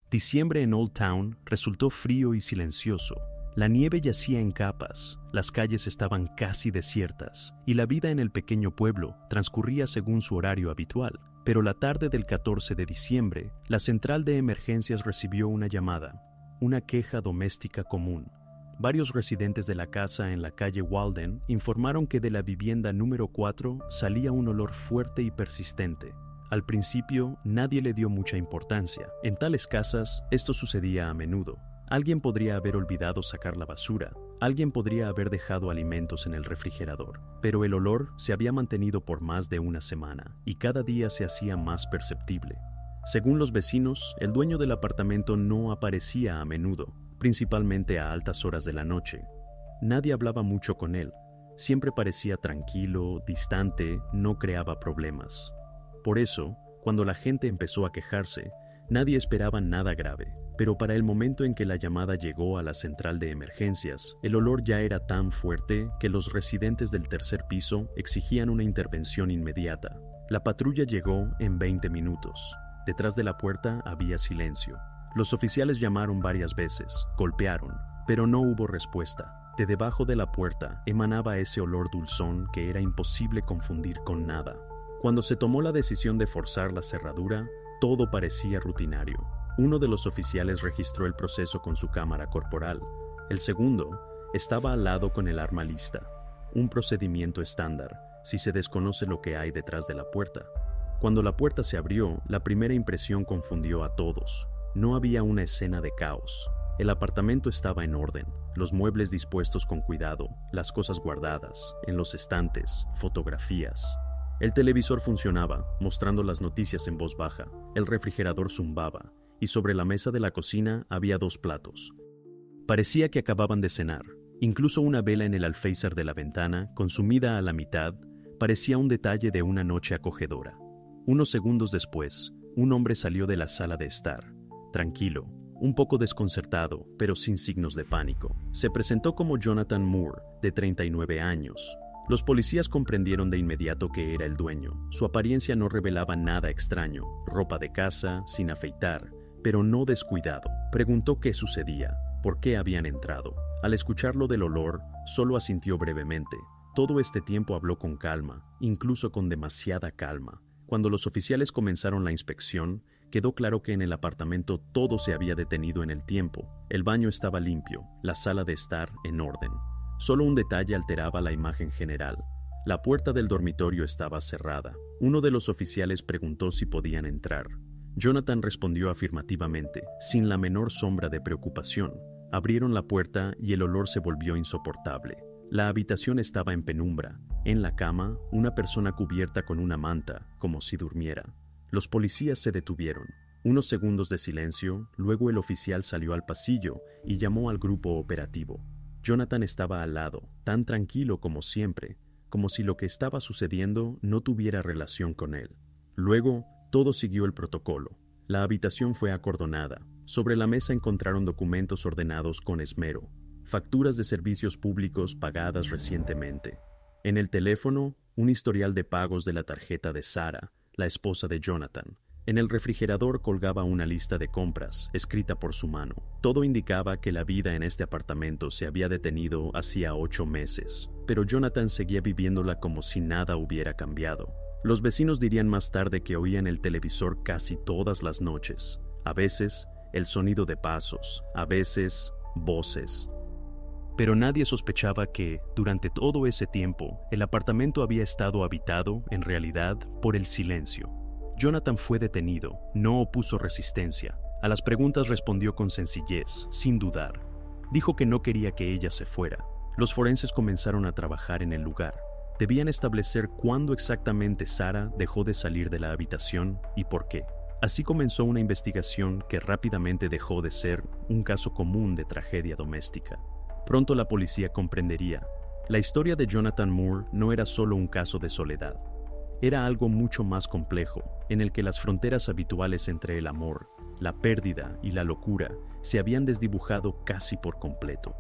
Diciembre en Old Town resultó frío y silencioso. La nieve yacía en capas, las calles estaban casi desiertas y la vida en el pequeño pueblo transcurría según su horario habitual. Pero la tarde del 14 de diciembre, la central de emergencias recibió una llamada, una queja doméstica común. Varios residentes de la casa en la calle Walden informaron que de la vivienda número 4 salía un olor fuerte y persistente. Al principio, nadie le dio mucha importancia. En tales casas, esto sucedía a menudo. Alguien podría haber olvidado sacar la basura, alguien podría haber dejado alimentos en el refrigerador, pero el olor se había mantenido por más de una semana y cada día se hacía más perceptible. Según los vecinos, el dueño del apartamento no aparecía a menudo, principalmente a altas horas de la noche. Nadie hablaba mucho con él, siempre parecía tranquilo, distante, no creaba problemas. Por eso, cuando la gente empezó a quejarse, nadie esperaba nada grave. Pero para el momento en que la llamada llegó a la central de emergencias, el olor ya era tan fuerte que los residentes del tercer piso exigían una intervención inmediata. La patrulla llegó en 20 minutos. Detrás de la puerta había silencio. Los oficiales llamaron varias veces, golpearon, pero no hubo respuesta. De debajo de la puerta emanaba ese olor dulzón que era imposible confundir con nada. Cuando se tomó la decisión de forzar la cerradura, todo parecía rutinario. Uno de los oficiales registró el proceso con su cámara corporal. El segundo estaba al lado con el arma lista. Un procedimiento estándar, si se desconoce lo que hay detrás de la puerta. Cuando la puerta se abrió, la primera impresión confundió a todos. No había una escena de caos. El apartamento estaba en orden, los muebles dispuestos con cuidado, las cosas guardadas, en los estantes, fotografías. El televisor funcionaba, mostrando las noticias en voz baja. El refrigerador zumbaba. Y sobre la mesa de la cocina había 2 platos. Parecía que acababan de cenar. Incluso una vela en el alféizar de la ventana, consumida a la mitad, parecía un detalle de una noche acogedora. Unos segundos después, un hombre salió de la sala de estar. Tranquilo, un poco desconcertado, pero sin signos de pánico. Se presentó como Jonathan Moore, de 39 años. Los policías comprendieron de inmediato que era el dueño. Su apariencia no revelaba nada extraño. Ropa de casa, sin afeitar, pero no descuidado. Preguntó qué sucedía, por qué habían entrado. Al escucharlo del olor, solo asintió brevemente. Todo este tiempo habló con calma, incluso con demasiada calma. Cuando los oficiales comenzaron la inspección, quedó claro que en el apartamento todo se había detenido en el tiempo. El baño estaba limpio, la sala de estar en orden. Solo un detalle alteraba la imagen general. La puerta del dormitorio estaba cerrada. Uno de los oficiales preguntó si podían entrar. Jonathan respondió afirmativamente, sin la menor sombra de preocupación. Abrieron la puerta y el olor se volvió insoportable. La habitación estaba en penumbra. En la cama, una persona cubierta con una manta, como si durmiera. Los policías se detuvieron. Unos segundos de silencio, luego el oficial salió al pasillo y llamó al grupo operativo. Jonathan estaba al lado, tan tranquilo como siempre, como si lo que estaba sucediendo no tuviera relación con él. Luego, todo siguió el protocolo. La habitación fue acordonada. Sobre la mesa encontraron documentos ordenados con esmero, facturas de servicios públicos pagadas recientemente. En el teléfono, un historial de pagos de la tarjeta de Sarah, la esposa de Jonathan. En el refrigerador colgaba una lista de compras, escrita por su mano. Todo indicaba que la vida en este apartamento se había detenido hacía 8 meses, pero Jonathan seguía viviéndola como si nada hubiera cambiado. Los vecinos dirían más tarde que oían el televisor casi todas las noches. A veces, el sonido de pasos, a veces, voces. Pero nadie sospechaba que, durante todo ese tiempo, el apartamento había estado habitado, en realidad, por el silencio. Jonathan fue detenido, no opuso resistencia. A las preguntas respondió con sencillez, sin dudar. Dijo que no quería que ella se fuera. Los forenses comenzaron a trabajar en el lugar. Debían establecer cuándo exactamente Sarah dejó de salir de la habitación y por qué. Así comenzó una investigación que rápidamente dejó de ser un caso común de tragedia doméstica. Pronto la policía comprendería. La historia de Jonathan Moore no era solo un caso de soledad. Era algo mucho más complejo, en el que las fronteras habituales entre el amor, la pérdida y la locura se habían desdibujado casi por completo.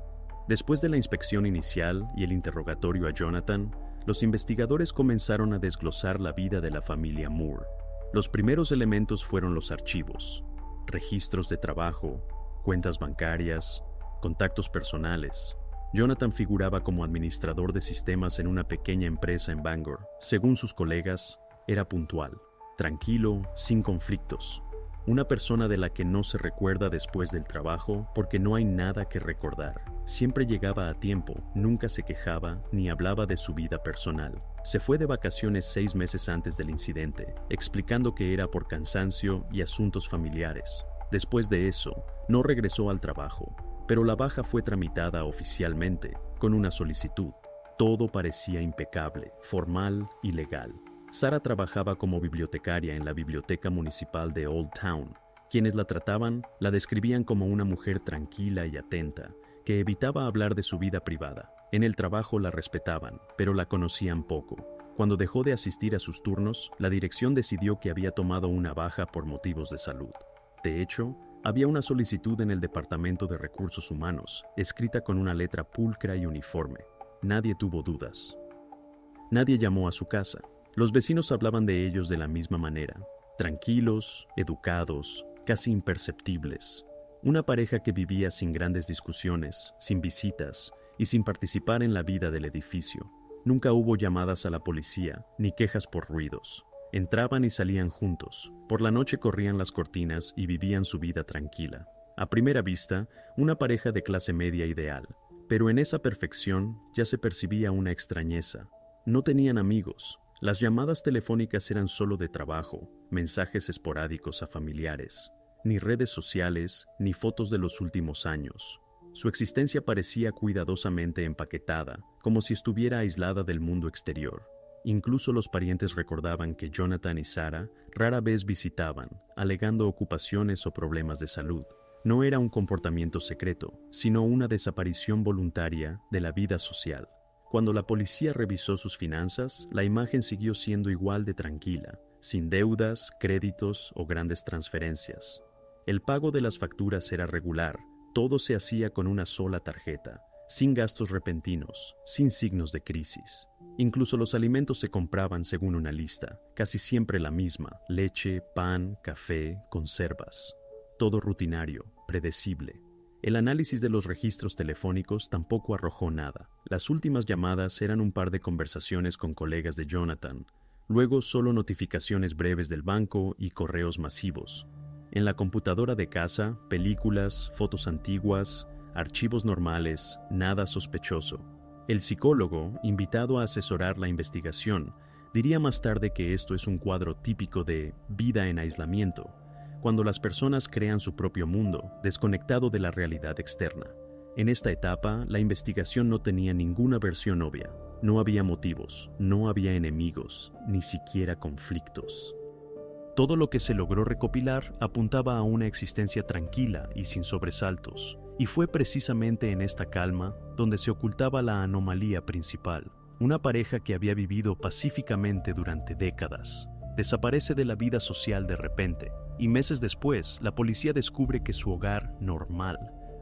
Después de la inspección inicial y el interrogatorio a Jonathan, los investigadores comenzaron a desglosar la vida de la familia Moore. Los primeros elementos fueron los archivos. registros de trabajo, cuentas bancarias, contactos personales. Jonathan figuraba como administrador de sistemas en una pequeña empresa en Bangor. Según sus colegas, era puntual, tranquilo, sin conflictos. Una persona de la que no se recuerda después del trabajo porque no hay nada que recordar. Siempre llegaba a tiempo, nunca se quejaba ni hablaba de su vida personal. Se fue de vacaciones 6 meses antes del incidente, explicando que era por cansancio y asuntos familiares. Después de eso, no regresó al trabajo, pero la baja fue tramitada oficialmente, con una solicitud. Todo parecía impecable, formal y legal. Sara trabajaba como bibliotecaria en la biblioteca municipal de Old Town. Quienes la trataban la describían como una mujer tranquila y atenta, que evitaba hablar de su vida privada. En el trabajo la respetaban, pero la conocían poco. Cuando dejó de asistir a sus turnos, la dirección decidió que había tomado una baja por motivos de salud. De hecho, había una solicitud en el Departamento de Recursos Humanos, escrita con una letra pulcra y uniforme. Nadie tuvo dudas. Nadie llamó a su casa. Los vecinos hablaban de ellos de la misma manera, tranquilos, educados, casi imperceptibles. Una pareja que vivía sin grandes discusiones, sin visitas y sin participar en la vida del edificio. Nunca hubo llamadas a la policía, ni quejas por ruidos. Entraban y salían juntos. Por la noche corrían las cortinas y vivían su vida tranquila. A primera vista, una pareja de clase media ideal. Pero en esa perfección ya se percibía una extrañeza. No tenían amigos. Las llamadas telefónicas eran solo de trabajo, mensajes esporádicos a familiares. Ni redes sociales, ni fotos de los últimos años. Su existencia parecía cuidadosamente empaquetada, como si estuviera aislada del mundo exterior. Incluso los parientes recordaban que Jonathan y Sara rara vez visitaban, alegando ocupaciones o problemas de salud. No era un comportamiento secreto, sino una desaparición voluntaria de la vida social. Cuando la policía revisó sus finanzas, la imagen siguió siendo igual de tranquila, sin deudas, créditos o grandes transferencias. El pago de las facturas era regular, todo se hacía con una sola tarjeta, sin gastos repentinos, sin signos de crisis. Incluso los alimentos se compraban según una lista, casi siempre la misma: leche, pan, café, conservas. Todo rutinario, predecible. El análisis de los registros telefónicos tampoco arrojó nada. Las últimas llamadas eran un par de conversaciones con colegas de Jonathan, luego solo notificaciones breves del banco y correos masivos. En la computadora de casa, películas, fotos antiguas, archivos normales, nada sospechoso. El psicólogo, invitado a asesorar la investigación, diría más tarde que esto es un cuadro típico de vida en aislamiento, cuando las personas crean su propio mundo, desconectado de la realidad externa. En esta etapa, la investigación no tenía ninguna versión obvia. No había motivos, no había enemigos, ni siquiera conflictos. Todo lo que se logró recopilar apuntaba a una existencia tranquila y sin sobresaltos, y fue precisamente en esta calma donde se ocultaba la anomalía principal. Una pareja que había vivido pacíficamente durante décadas desaparece de la vida social de repente, y meses después la policía descubre que su hogar normal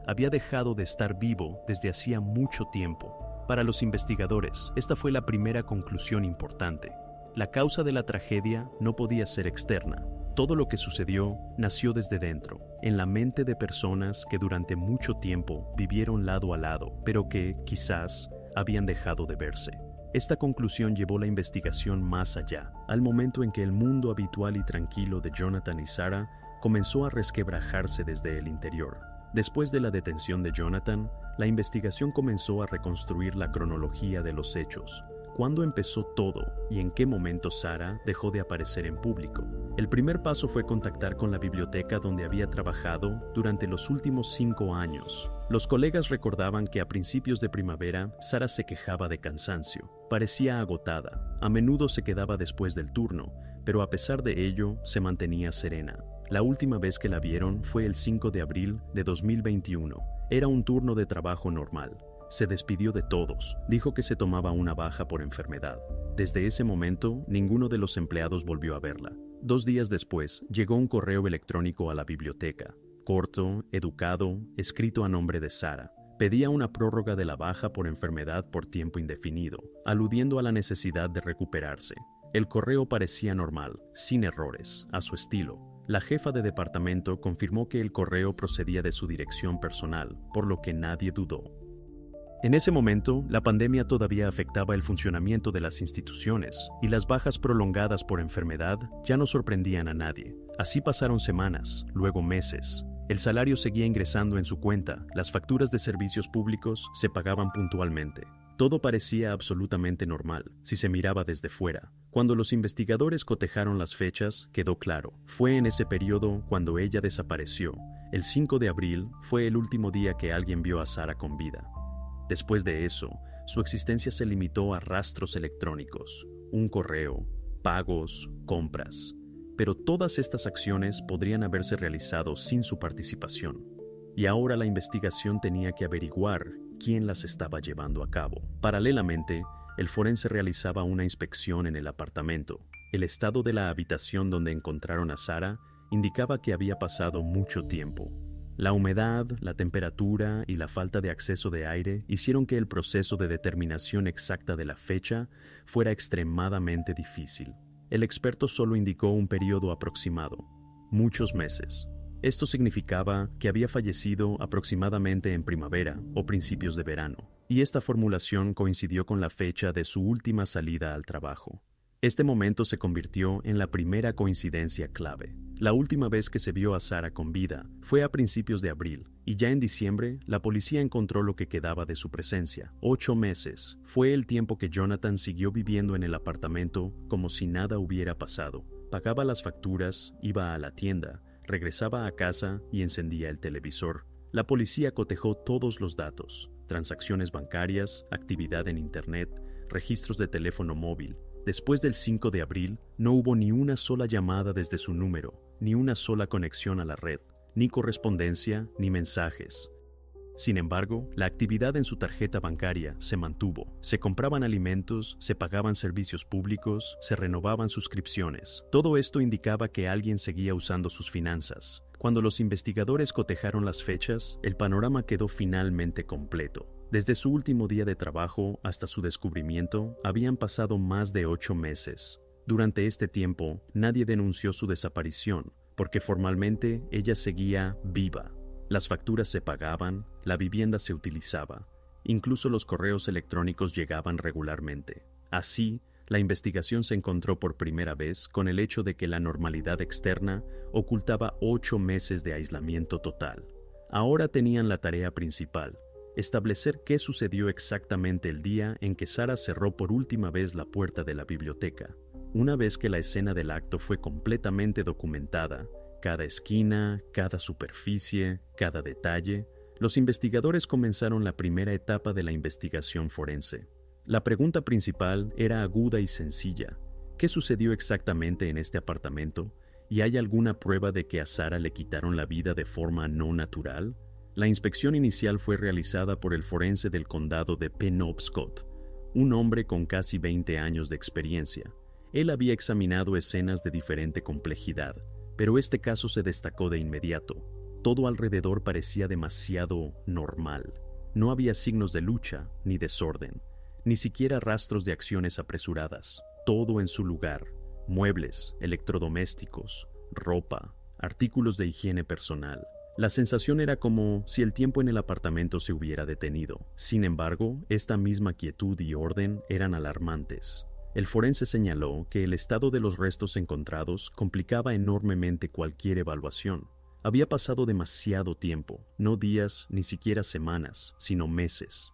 había dejado de estar vivo desde hacía mucho tiempo. Para los investigadores, esta fue la primera conclusión importante. La causa de la tragedia no podía ser externa. Todo lo que sucedió nació desde dentro, en la mente de personas que durante mucho tiempo vivieron lado a lado, pero que, quizás, habían dejado de verse. Esta conclusión llevó la investigación más allá, al momento en que el mundo habitual y tranquilo de Jonathan y Sara comenzó a resquebrajarse desde el interior. Después de la detención de Jonathan, la investigación comenzó a reconstruir la cronología de los hechos. ¿Cuándo empezó todo y en qué momento Sara dejó de aparecer en público? El primer paso fue contactar con la biblioteca donde había trabajado durante los últimos 5 años. Los colegas recordaban que a principios de primavera, Sara se quejaba de cansancio. Parecía agotada. A menudo se quedaba después del turno, pero a pesar de ello, se mantenía serena. La última vez que la vieron fue el 5 de abril de 2021. Era un turno de trabajo normal. Se despidió de todos, dijo que se tomaba una baja por enfermedad. Desde ese momento, ninguno de los empleados volvió a verla. 2 días después, llegó un correo electrónico a la biblioteca. Corto, educado, escrito a nombre de Sara. Pedía una prórroga de la baja por enfermedad por tiempo indefinido, aludiendo a la necesidad de recuperarse. El correo parecía normal, sin errores, a su estilo. La jefa de departamento confirmó que el correo procedía de su dirección personal, por lo que nadie dudó. En ese momento, la pandemia todavía afectaba el funcionamiento de las instituciones y las bajas prolongadas por enfermedad ya no sorprendían a nadie. Así pasaron semanas, luego meses. El salario seguía ingresando en su cuenta, las facturas de servicios públicos se pagaban puntualmente. Todo parecía absolutamente normal, si se miraba desde fuera. Cuando los investigadores cotejaron las fechas, quedó claro. Fue en ese periodo cuando ella desapareció. El 5 de abril fue el último día que alguien vio a Sara con vida. Después de eso, su existencia se limitó a rastros electrónicos, un correo, pagos, compras. Pero todas estas acciones podrían haberse realizado sin su participación. Y ahora la investigación tenía que averiguar quién las estaba llevando a cabo. Paralelamente, el forense realizaba una inspección en el apartamento. El estado de la habitación donde encontraron a Sara indicaba que había pasado mucho tiempo. La humedad, la temperatura y la falta de acceso de aire hicieron que el proceso de determinación exacta de la fecha fuera extremadamente difícil. El experto solo indicó un periodo aproximado, muchos meses. Esto significaba que había fallecido aproximadamente en primavera o principios de verano, y esta formulación coincidió con la fecha de su última salida al trabajo. Este momento se convirtió en la primera coincidencia clave. La última vez que se vio a Sara con vida fue a principios de abril, y ya en diciembre la policía encontró lo que quedaba de su presencia. 8 meses fue el tiempo que Jonathan siguió viviendo en el apartamento como si nada hubiera pasado. Pagaba las facturas, iba a la tienda, regresaba a casa y encendía el televisor. La policía cotejó todos los datos: transacciones bancarias, actividad en internet, registros de teléfono móvil. Después del 5 de abril, no hubo ni una sola llamada desde su número, ni una sola conexión a la red, ni correspondencia, ni mensajes. Sin embargo, la actividad en su tarjeta bancaria se mantuvo. Se compraban alimentos, se pagaban servicios públicos, se renovaban suscripciones. Todo esto indicaba que alguien seguía usando sus finanzas. Cuando los investigadores cotejaron las fechas, el panorama quedó finalmente completo. Desde su último día de trabajo hasta su descubrimiento, habían pasado más de 8 meses. Durante este tiempo, nadie denunció su desaparición, porque formalmente ella seguía viva. Las facturas se pagaban, la vivienda se utilizaba, incluso los correos electrónicos llegaban regularmente. Así, la investigación se encontró por primera vez con el hecho de que la normalidad externa ocultaba 8 meses de aislamiento total. Ahora tenían la tarea principal: establecer qué sucedió exactamente el día en que Sara cerró por última vez la puerta de la biblioteca. Una vez que la escena del acto fue completamente documentada, cada esquina, cada superficie, cada detalle, los investigadores comenzaron la primera etapa de la investigación forense. La pregunta principal era aguda y sencilla: ¿qué sucedió exactamente en este apartamento? ¿Y hay alguna prueba de que a Sara le quitaron la vida de forma no natural? La inspección inicial fue realizada por el forense del condado de Penobscot, un hombre con casi 20 años de experiencia. Él había examinado escenas de diferente complejidad, pero este caso se destacó de inmediato. Todo alrededor parecía demasiado normal. No había signos de lucha ni desorden, ni siquiera rastros de acciones apresuradas. Todo en su lugar: muebles, electrodomésticos, ropa, artículos de higiene personal. La sensación era como si el tiempo en el apartamento se hubiera detenido. Sin embargo, esta misma quietud y orden eran alarmantes. El forense señaló que el estado de los restos encontrados complicaba enormemente cualquier evaluación. Había pasado demasiado tiempo, no días ni siquiera semanas, sino meses.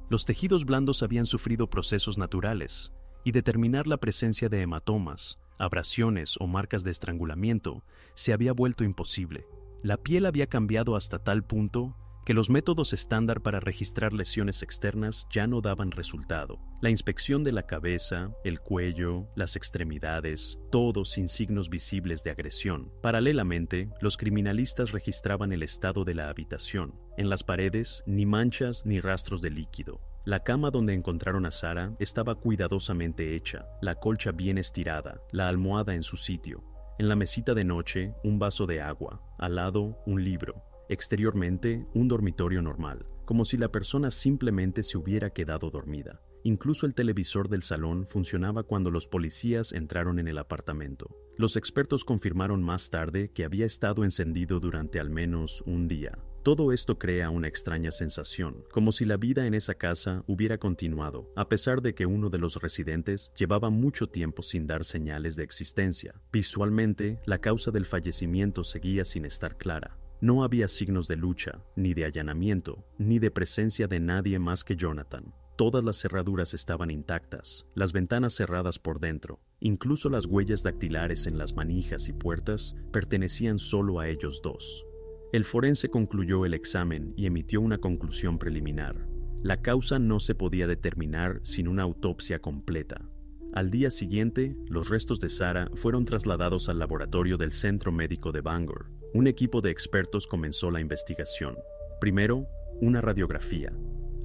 Los tejidos blandos habían sufrido procesos naturales, y determinar la presencia de hematomas, abrasiones o marcas de estrangulamiento se había vuelto imposible. La piel había cambiado hasta tal punto que los métodos estándar para registrar lesiones externas ya no daban resultado. La inspección de la cabeza, el cuello, las extremidades, todo sin signos visibles de agresión. Paralelamente, los criminalistas registraban el estado de la habitación. En las paredes, ni manchas ni rastros de líquido. La cama donde encontraron a Sara estaba cuidadosamente hecha, la colcha bien estirada, la almohada en su sitio. En la mesita de noche, un vaso de agua, al lado, un libro. Exteriormente, un dormitorio normal, como si la persona simplemente se hubiera quedado dormida. Incluso el televisor del salón funcionaba cuando los policías entraron en el apartamento. Los expertos confirmaron más tarde que había estado encendido durante al menos un día. Todo esto crea una extraña sensación, como si la vida en esa casa hubiera continuado, a pesar de que uno de los residentes llevaba mucho tiempo sin dar señales de existencia. Visualmente, la causa del fallecimiento seguía sin estar clara. No había signos de lucha, ni de allanamiento, ni de presencia de nadie más que Jonathan. Todas las cerraduras estaban intactas, las ventanas cerradas por dentro. Incluso las huellas dactilares en las manijas y puertas pertenecían solo a ellos dos. El forense concluyó el examen y emitió una conclusión preliminar. La causa no se podía determinar sin una autopsia completa. Al día siguiente, los restos de Sarah fueron trasladados al laboratorio del Centro Médico de Bangor. Un equipo de expertos comenzó la investigación. Primero, una radiografía.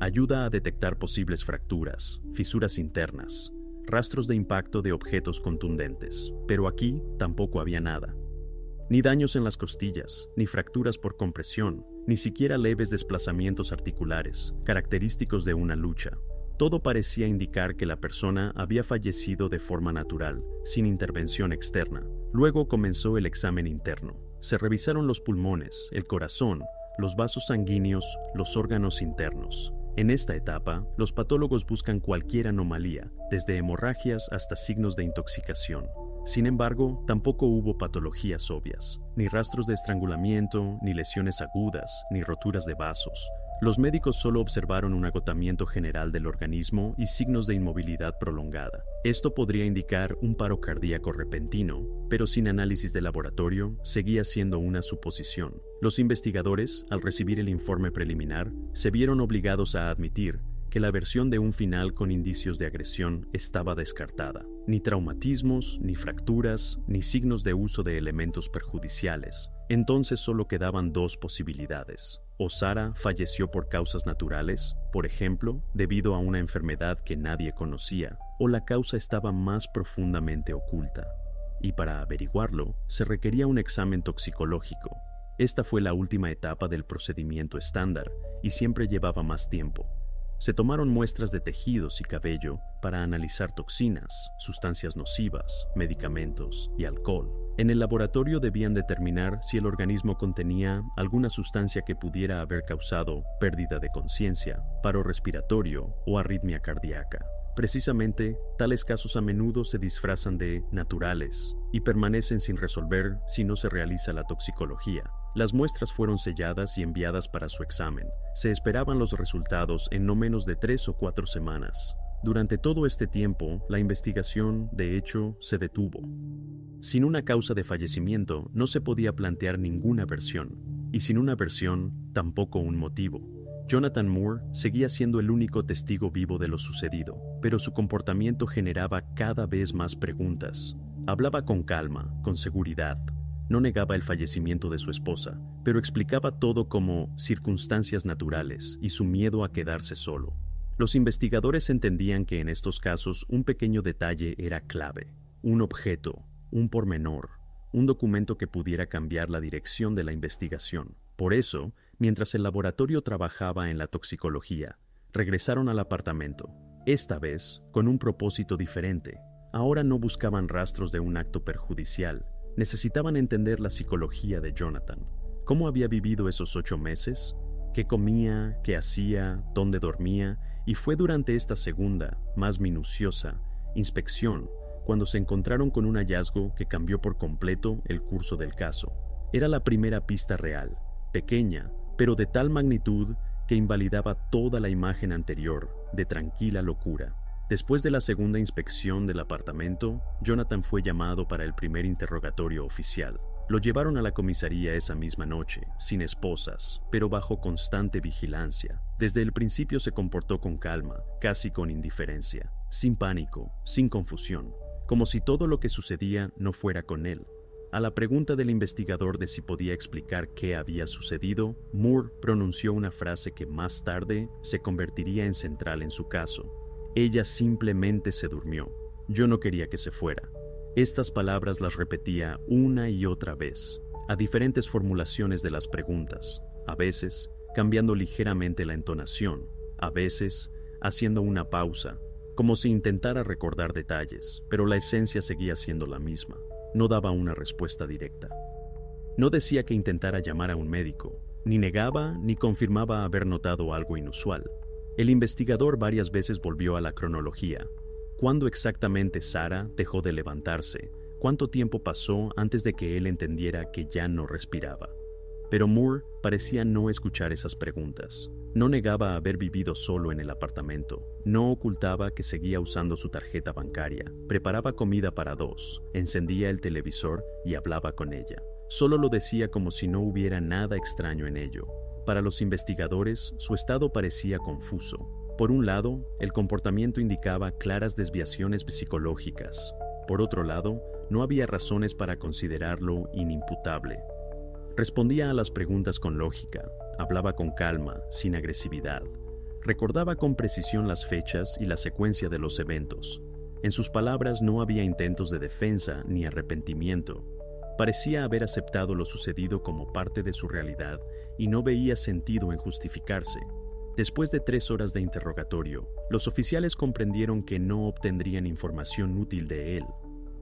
Ayuda a detectar posibles fracturas, fisuras internas, rastros de impacto de objetos contundentes. Pero aquí tampoco había nada. Ni daños en las costillas, ni fracturas por compresión, ni siquiera leves desplazamientos articulares, característicos de una lucha. Todo parecía indicar que la persona había fallecido de forma natural, sin intervención externa. Luego comenzó el examen interno. Se revisaron los pulmones, el corazón, los vasos sanguíneos, los órganos internos. En esta etapa, los patólogos buscan cualquier anomalía, desde hemorragias hasta signos de intoxicación. Sin embargo, tampoco hubo patologías obvias, ni rastros de estrangulamiento, ni lesiones agudas, ni roturas de vasos. Los médicos solo observaron un agotamiento general del organismo y signos de inmovilidad prolongada. Esto podría indicar un paro cardíaco repentino, pero sin análisis de laboratorio, seguía siendo una suposición. Los investigadores, al recibir el informe preliminar, se vieron obligados a admitir que la versión de un final con indicios de agresión estaba descartada. Ni traumatismos, ni fracturas, ni signos de uso de elementos perjudiciales. Entonces solo quedaban dos posibilidades. O Sarah falleció por causas naturales, por ejemplo, debido a una enfermedad que nadie conocía, o la causa estaba más profundamente oculta. Y para averiguarlo, se requería un examen toxicológico. Esta fue la última etapa del procedimiento estándar, y siempre llevaba más tiempo. Se tomaron muestras de tejidos y cabello para analizar toxinas, sustancias nocivas, medicamentos y alcohol. En el laboratorio debían determinar si el organismo contenía alguna sustancia que pudiera haber causado pérdida de conciencia, paro respiratorio o arritmia cardíaca. Precisamente, tales casos a menudo se disfrazan de naturales y permanecen sin resolver si no se realiza la toxicología. Las muestras fueron selladas y enviadas para su examen. Se esperaban los resultados en no menos de 3 o 4 semanas. Durante todo este tiempo, la investigación, de hecho, se detuvo. Sin una causa de fallecimiento, no se podía plantear ninguna versión, y sin una versión, tampoco un motivo. Jonathan Moore seguía siendo el único testigo vivo de lo sucedido, pero su comportamiento generaba cada vez más preguntas. Hablaba con calma, con seguridad. No negaba el fallecimiento de su esposa, pero explicaba todo como circunstancias naturales y su miedo a quedarse solo. Los investigadores entendían que en estos casos un pequeño detalle era clave, un objeto, un pormenor, un documento que pudiera cambiar la dirección de la investigación. Por eso, mientras el laboratorio trabajaba en la toxicología, regresaron al apartamento, esta vez con un propósito diferente. Ahora no buscaban rastros de un acto perjudicial, necesitaban entender la psicología de Jonathan. ¿Cómo había vivido esos 8 meses? ¿Qué comía? ¿Qué hacía? ¿Dónde dormía? Y fue durante esta segunda, más minuciosa, inspección, cuando se encontraron con un hallazgo que cambió por completo el curso del caso. Era la primera pista real, pequeña, pero de tal magnitud que invalidaba toda la imagen anterior de tranquila locura. Después de la segunda inspección del apartamento, Jonathan fue llamado para el primer interrogatorio oficial. Lo llevaron a la comisaría esa misma noche, sin esposas, pero bajo constante vigilancia. Desde el principio se comportó con calma, casi con indiferencia, sin pánico, sin confusión, como si todo lo que sucedía no fuera con él. A la pregunta del investigador de si podía explicar qué había sucedido, Moore pronunció una frase que más tarde se convertiría en central en su caso. Ella simplemente se durmió. Yo no quería que se fuera. Estas palabras las repetía una y otra vez, a diferentes formulaciones de las preguntas, a veces cambiando ligeramente la entonación, a veces haciendo una pausa, como si intentara recordar detalles, pero la esencia seguía siendo la misma. No daba una respuesta directa. No decía que intentara llamar a un médico, ni negaba ni confirmaba haber notado algo inusual. El investigador varias veces volvió a la cronología. ¿Cuándo exactamente Sarah dejó de levantarse? ¿Cuánto tiempo pasó antes de que él entendiera que ya no respiraba? Pero Moore parecía no escuchar esas preguntas. No negaba haber vivido solo en el apartamento. No ocultaba que seguía usando su tarjeta bancaria. Preparaba comida para dos, encendía el televisor y hablaba con ella. Solo lo decía como si no hubiera nada extraño en ello. Para los investigadores, su estado parecía confuso. Por un lado, el comportamiento indicaba claras desviaciones psicológicas. Por otro lado, no había razones para considerarlo inimputable. Respondía a las preguntas con lógica, hablaba con calma, sin agresividad. Recordaba con precisión las fechas y la secuencia de los eventos. En sus palabras no había intentos de defensa ni arrepentimiento. Parecía haber aceptado lo sucedido como parte de su realidad y no veía sentido en justificarse. Después de 3 horas de interrogatorio, los oficiales comprendieron que no obtendrían información útil de él.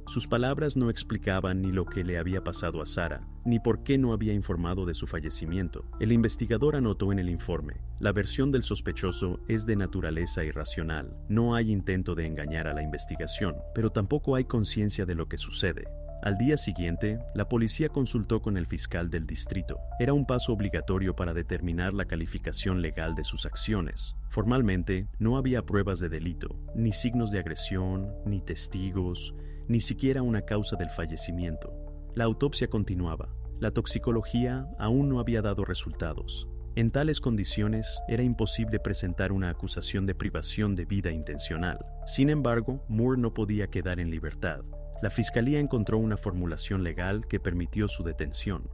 Sus palabras no explicaban ni lo que le había pasado a Sarah, ni por qué no había informado de su fallecimiento. El investigador anotó en el informe: la versión del sospechoso es de naturaleza irracional. No hay intento de engañar a la investigación, pero tampoco hay conciencia de lo que sucede. Al día siguiente, la policía consultó con el fiscal del distrito. Era un paso obligatorio para determinar la calificación legal de sus acciones. Formalmente, no había pruebas de delito, ni signos de agresión, ni testigos, ni siquiera una causa del fallecimiento. La autopsia continuaba. La toxicología aún no había dado resultados. En tales condiciones, era imposible presentar una acusación de privación de vida intencional. Sin embargo, Moore no podía quedar en libertad. La fiscalía encontró una formulación legal que permitió su detención.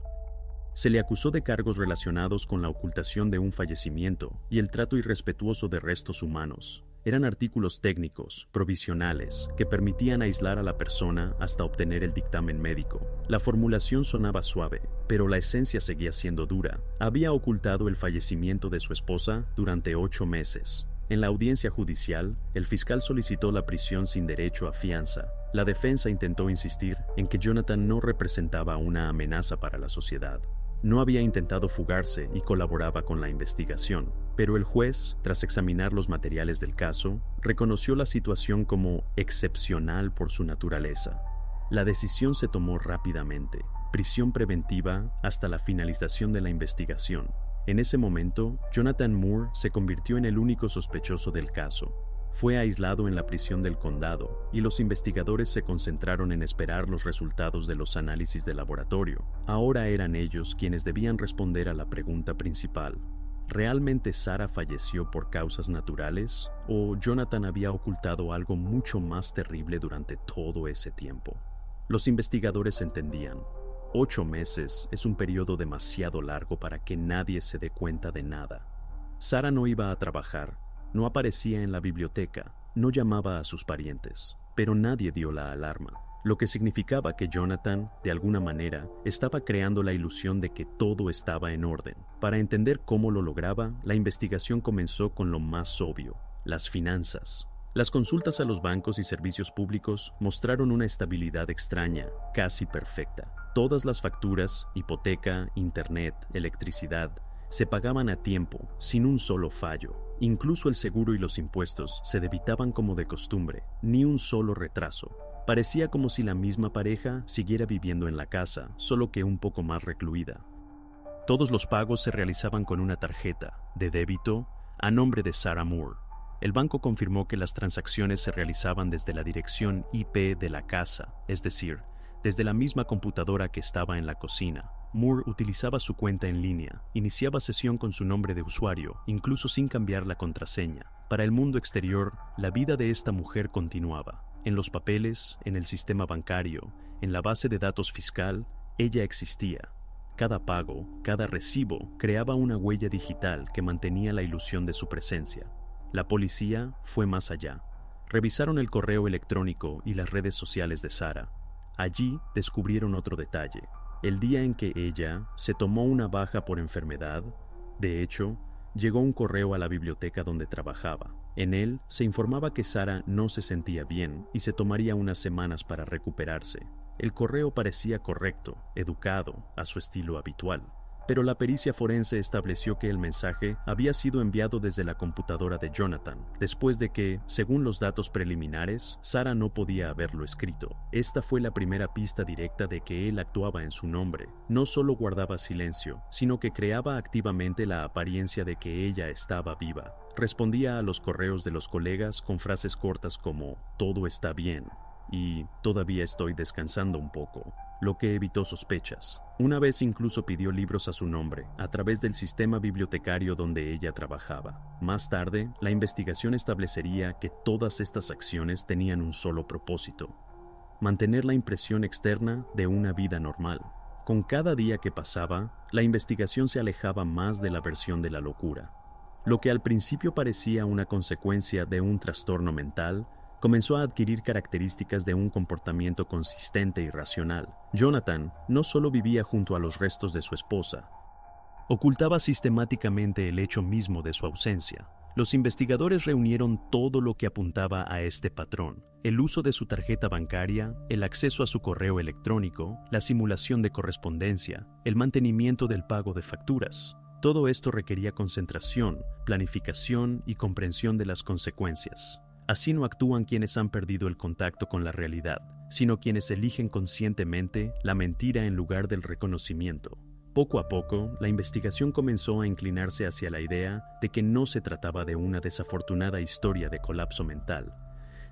Se le acusó de cargos relacionados con la ocultación de un fallecimiento y el trato irrespetuoso de restos humanos. Eran artículos técnicos, provisionales, que permitían aislar a la persona hasta obtener el dictamen médico. La formulación sonaba suave, pero la esencia seguía siendo dura. Había ocultado el fallecimiento de su esposa durante 8 meses. En la audiencia judicial, el fiscal solicitó la prisión sin derecho a fianza. La defensa intentó insistir en que Jonathan no representaba una amenaza para la sociedad. No había intentado fugarse y colaboraba con la investigación, pero el juez, tras examinar los materiales del caso, reconoció la situación como excepcional por su naturaleza. La decisión se tomó rápidamente: prisión preventiva hasta la finalización de la investigación. En ese momento, Jonathan Moore se convirtió en el único sospechoso del caso. Fue aislado en la prisión del condado y los investigadores se concentraron en esperar los resultados de los análisis de laboratorio. Ahora eran ellos quienes debían responder a la pregunta principal: ¿realmente Sarah falleció por causas naturales o Jonathan había ocultado algo mucho más terrible durante todo ese tiempo? Los investigadores entendían: 8 meses es un periodo demasiado largo para que nadie se dé cuenta de nada. Sarah no iba a trabajar, no aparecía en la biblioteca, no llamaba a sus parientes, pero nadie dio la alarma, lo que significaba que Jonathan, de alguna manera, estaba creando la ilusión de que todo estaba en orden. Para entender cómo lo lograba, la investigación comenzó con lo más obvio: las finanzas. Las consultas a los bancos y servicios públicos mostraron una estabilidad extraña, casi perfecta. Todas las facturas, hipoteca, internet, electricidad, se pagaban a tiempo, sin un solo fallo. Incluso el seguro y los impuestos se debitaban como de costumbre, ni un solo retraso. Parecía como si la misma pareja siguiera viviendo en la casa, solo que un poco más recluida. Todos los pagos se realizaban con una tarjeta de débito a nombre de Sarah Moore. El banco confirmó que las transacciones se realizaban desde la dirección IP de la casa, es decir, desde la misma computadora que estaba en la cocina. Moore utilizaba su cuenta en línea, iniciaba sesión con su nombre de usuario, incluso sin cambiar la contraseña. Para el mundo exterior, la vida de esta mujer continuaba. En los papeles, en el sistema bancario, en la base de datos fiscal, ella existía. Cada pago, cada recibo, creaba una huella digital que mantenía la ilusión de su presencia. La policía fue más allá. Revisaron el correo electrónico y las redes sociales de Sarah. Allí descubrieron otro detalle: el día en que ella se tomó una baja por enfermedad. De hecho, llegó un correo a la biblioteca donde trabajaba. En él se informaba que Sarah no se sentía bien y se tomaría unas semanas para recuperarse. El correo parecía correcto, educado, a su estilo habitual. Pero la pericia forense estableció que el mensaje había sido enviado desde la computadora de Jonathan, después de que, según los datos preliminares, Sarah no podía haberlo escrito. Esta fue la primera pista directa de que él actuaba en su nombre. No solo guardaba silencio, sino que creaba activamente la apariencia de que ella estaba viva. Respondía a los correos de los colegas con frases cortas como «todo está bien» y «todavía estoy descansando un poco», lo que evitó sospechas. Una vez incluso pidió libros a su nombre, a través del sistema bibliotecario donde ella trabajaba. Más tarde, la investigación establecería que todas estas acciones tenían un solo propósito: mantener la impresión externa de una vida normal. Con cada día que pasaba, la investigación se alejaba más de la versión de la locura. Lo que al principio parecía una consecuencia de un trastorno mental, comenzó a adquirir características de un comportamiento consistente y racional. Jonathan no solo vivía junto a los restos de su esposa, ocultaba sistemáticamente el hecho mismo de su ausencia. Los investigadores reunieron todo lo que apuntaba a este patrón: el uso de su tarjeta bancaria, el acceso a su correo electrónico, la simulación de correspondencia, el mantenimiento del pago de facturas. Todo esto requería concentración, planificación y comprensión de las consecuencias. Así no actúan quienes han perdido el contacto con la realidad, sino quienes eligen conscientemente la mentira en lugar del reconocimiento. Poco a poco, la investigación comenzó a inclinarse hacia la idea de que no se trataba de una desafortunada historia de colapso mental,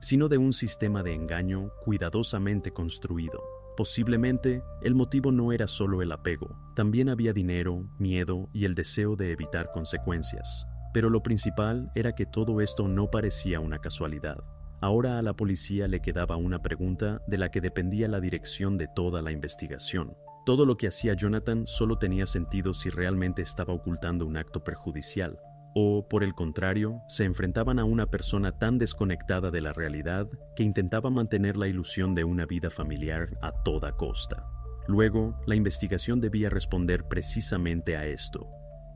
sino de un sistema de engaño cuidadosamente construido. Posiblemente, el motivo no era solo el apego, también había dinero, miedo y el deseo de evitar consecuencias. Pero lo principal era que todo esto no parecía una casualidad. Ahora a la policía le quedaba una pregunta de la que dependía la dirección de toda la investigación. Todo lo que hacía Jonathan solo tenía sentido si realmente estaba ocultando un acto perjudicial, o, por el contrario, se enfrentaban a una persona tan desconectada de la realidad que intentaba mantener la ilusión de una vida familiar a toda costa. Luego, la investigación debía responder precisamente a esto.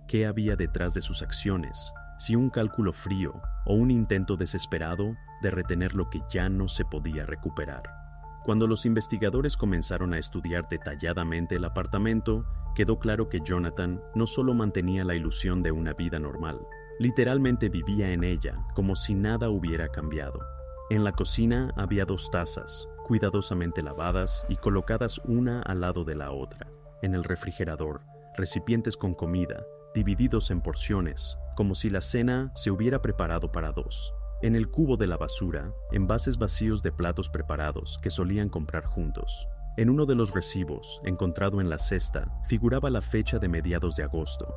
¿Qué había detrás de sus acciones? Si un cálculo frío o un intento desesperado de retener lo que ya no se podía recuperar. Cuando los investigadores comenzaron a estudiar detalladamente el apartamento, quedó claro que Jonathan no solo mantenía la ilusión de una vida normal, literalmente vivía en ella como si nada hubiera cambiado. En la cocina había 2 tazas, cuidadosamente lavadas y colocadas una al lado de la otra. En el refrigerador, recipientes con comida, divididos en porciones, como si la cena se hubiera preparado para 2. En el cubo de la basura, envases vacíos de platos preparados que solían comprar juntos. En uno de los recibos, encontrado en la cesta, figuraba la fecha de mediados de agosto.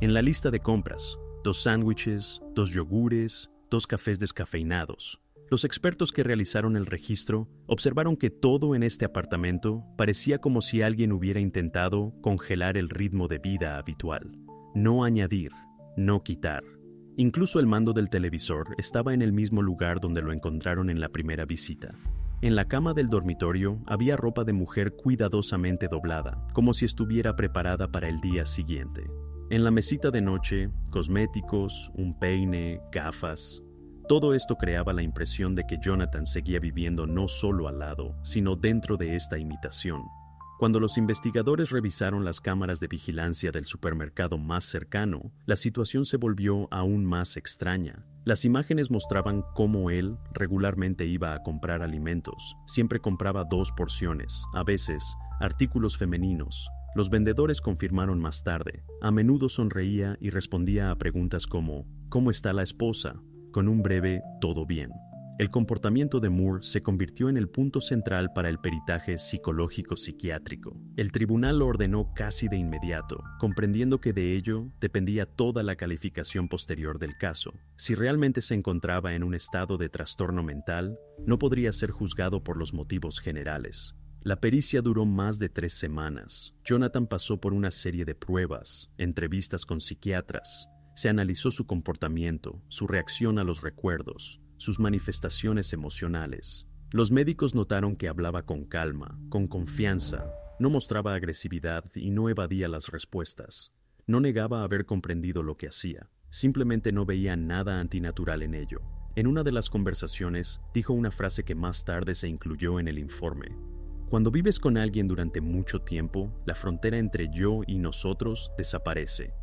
En la lista de compras, 2 sándwiches, 2 yogures, 2 cafés descafeinados. Los expertos que realizaron el registro observaron que todo en este apartamento parecía como si alguien hubiera intentado congelar el ritmo de vida habitual. No añadir, no quitar. Incluso el mando del televisor estaba en el mismo lugar donde lo encontraron en la primera visita. En la cama del dormitorio había ropa de mujer cuidadosamente doblada, como si estuviera preparada para el día siguiente. En la mesita de noche, cosméticos, un peine, gafas. Todo esto creaba la impresión de que Jonathan seguía viviendo no solo al lado, sino dentro de esta imitación. Cuando los investigadores revisaron las cámaras de vigilancia del supermercado más cercano, la situación se volvió aún más extraña. Las imágenes mostraban cómo él regularmente iba a comprar alimentos. Siempre compraba 2 porciones, a veces, artículos femeninos. Los vendedores confirmaron más tarde. A menudo sonreía y respondía a preguntas como ¿cómo está la esposa?, con un breve «todo bien». El comportamiento de Moore se convirtió en el punto central para el peritaje psicológico-psiquiátrico. El tribunal lo ordenó casi de inmediato, comprendiendo que de ello dependía toda la calificación posterior del caso. Si realmente se encontraba en un estado de trastorno mental, no podría ser juzgado por los motivos generales. La pericia duró más de 3 semanas. Jonathan pasó por una serie de pruebas, entrevistas con psiquiatras. Se analizó su comportamiento, su reacción a los recuerdos, sus manifestaciones emocionales. Los médicos notaron que hablaba con calma, con confianza, no mostraba agresividad y no evadía las respuestas. No negaba haber comprendido lo que hacía. simplemente no veía nada antinatural en ello. En una de las conversaciones, dijo una frase que más tarde se incluyó en el informe. Cuando vives con alguien durante mucho tiempo, la frontera entre yo y nosotros desaparece.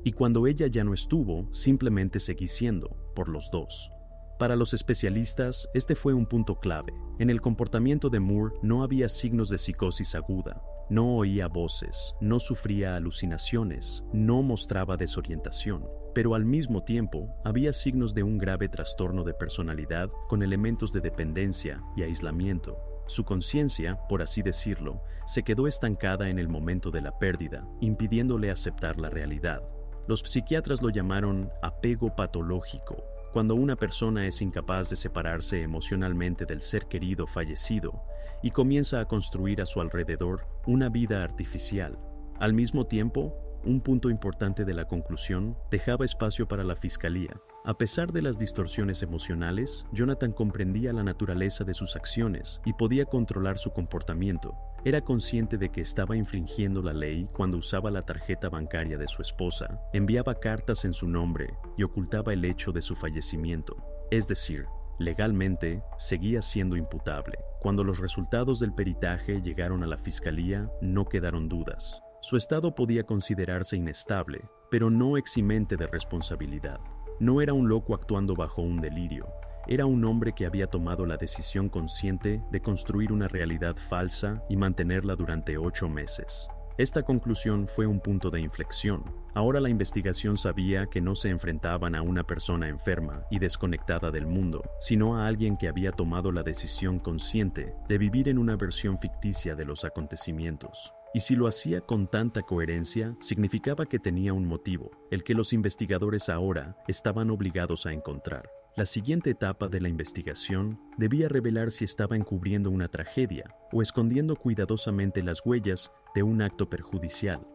Y cuando ella ya no estuvo, simplemente seguí siendo, por los dos. Para los especialistas, este fue un punto clave. En el comportamiento de Moore no había signos de psicosis aguda. No oía voces, no sufría alucinaciones, no mostraba desorientación. Pero al mismo tiempo, había signos de un grave trastorno de personalidad con elementos de dependencia y aislamiento. Su conciencia, por así decirlo, se quedó estancada en el momento de la pérdida, impidiéndole aceptar la realidad. Los psiquiatras lo llamaron apego patológico, cuando una persona es incapaz de separarse emocionalmente del ser querido fallecido y comienza a construir a su alrededor una vida artificial. Al mismo tiempo, un punto importante de la conclusión dejaba espacio para la fiscalía. A pesar de las distorsiones emocionales, Jonathan comprendía la naturaleza de sus acciones y podía controlar su comportamiento. Era consciente de que estaba infringiendo la ley cuando usaba la tarjeta bancaria de su esposa, enviaba cartas en su nombre y ocultaba el hecho de su fallecimiento. Es decir, legalmente seguía siendo imputable. Cuando los resultados del peritaje llegaron a la fiscalía, no quedaron dudas. Su estado podía considerarse inestable, pero no eximente de responsabilidad. No era un loco actuando bajo un delirio. Era un hombre que había tomado la decisión consciente de construir una realidad falsa y mantenerla durante 8 meses. Esta conclusión fue un punto de inflexión. Ahora la investigación sabía que no se enfrentaban a una persona enferma y desconectada del mundo, sino a alguien que había tomado la decisión consciente de vivir en una versión ficticia de los acontecimientos. Y si lo hacía con tanta coherencia, significaba que tenía un motivo, el que los investigadores ahora estaban obligados a encontrar. La siguiente etapa de la investigación debía revelar si estaba encubriendo una tragedia o escondiendo cuidadosamente las huellas de un acto perjudicial.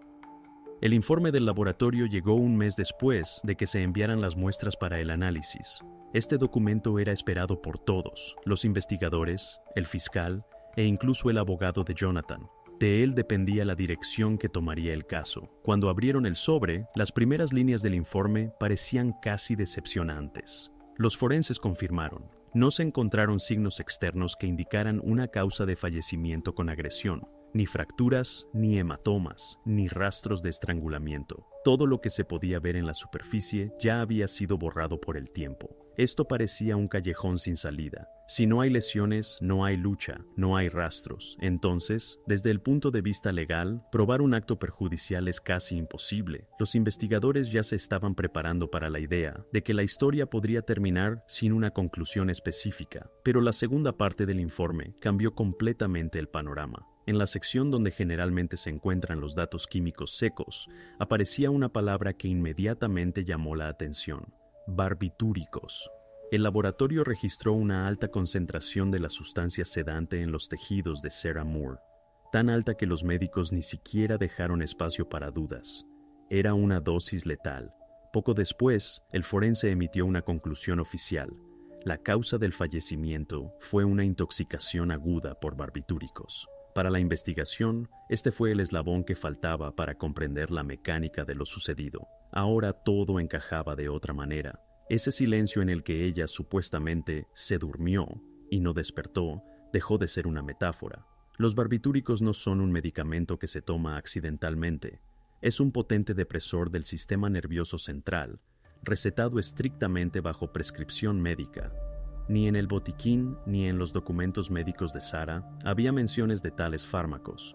El informe del laboratorio llegó un mes después de que se enviaran las muestras para el análisis. Este documento era esperado por todos, los investigadores, el fiscal e incluso el abogado de Jonathan. De él dependía la dirección que tomaría el caso. Cuando abrieron el sobre, las primeras líneas del informe parecían casi decepcionantes. Los forenses confirmaron. No se encontraron signos externos que indicaran una causa de fallecimiento con agresión, ni fracturas, ni hematomas, ni rastros de estrangulamiento. Todo lo que se podía ver en la superficie ya había sido borrado por el tiempo. Esto parecía un callejón sin salida. Si no hay lesiones, no hay lucha, no hay rastros. Entonces, desde el punto de vista legal, probar un acto perjudicial es casi imposible. Los investigadores ya se estaban preparando para la idea de que la historia podría terminar sin una conclusión específica. Pero la segunda parte del informe cambió completamente el panorama. En la sección donde generalmente se encuentran los datos químicos secos, aparecía una palabra que inmediatamente llamó la atención: barbitúricos. El laboratorio registró una alta concentración de la sustancia sedante en los tejidos de Sarah Moore, tan alta que los médicos ni siquiera dejaron espacio para dudas. Era una dosis letal. Poco después, el forense emitió una conclusión oficial. La causa del fallecimiento fue una intoxicación aguda por barbitúricos. Para la investigación, este fue el eslabón que faltaba para comprender la mecánica de lo sucedido. Ahora todo encajaba de otra manera. Ese silencio en el que ella supuestamente se durmió y no despertó dejó de ser una metáfora. Los barbitúricos no son un medicamento que se toma accidentalmente. Es un potente depresor del sistema nervioso central, recetado estrictamente bajo prescripción médica. Ni en el botiquín ni en los documentos médicos de Sarah había menciones de tales fármacos.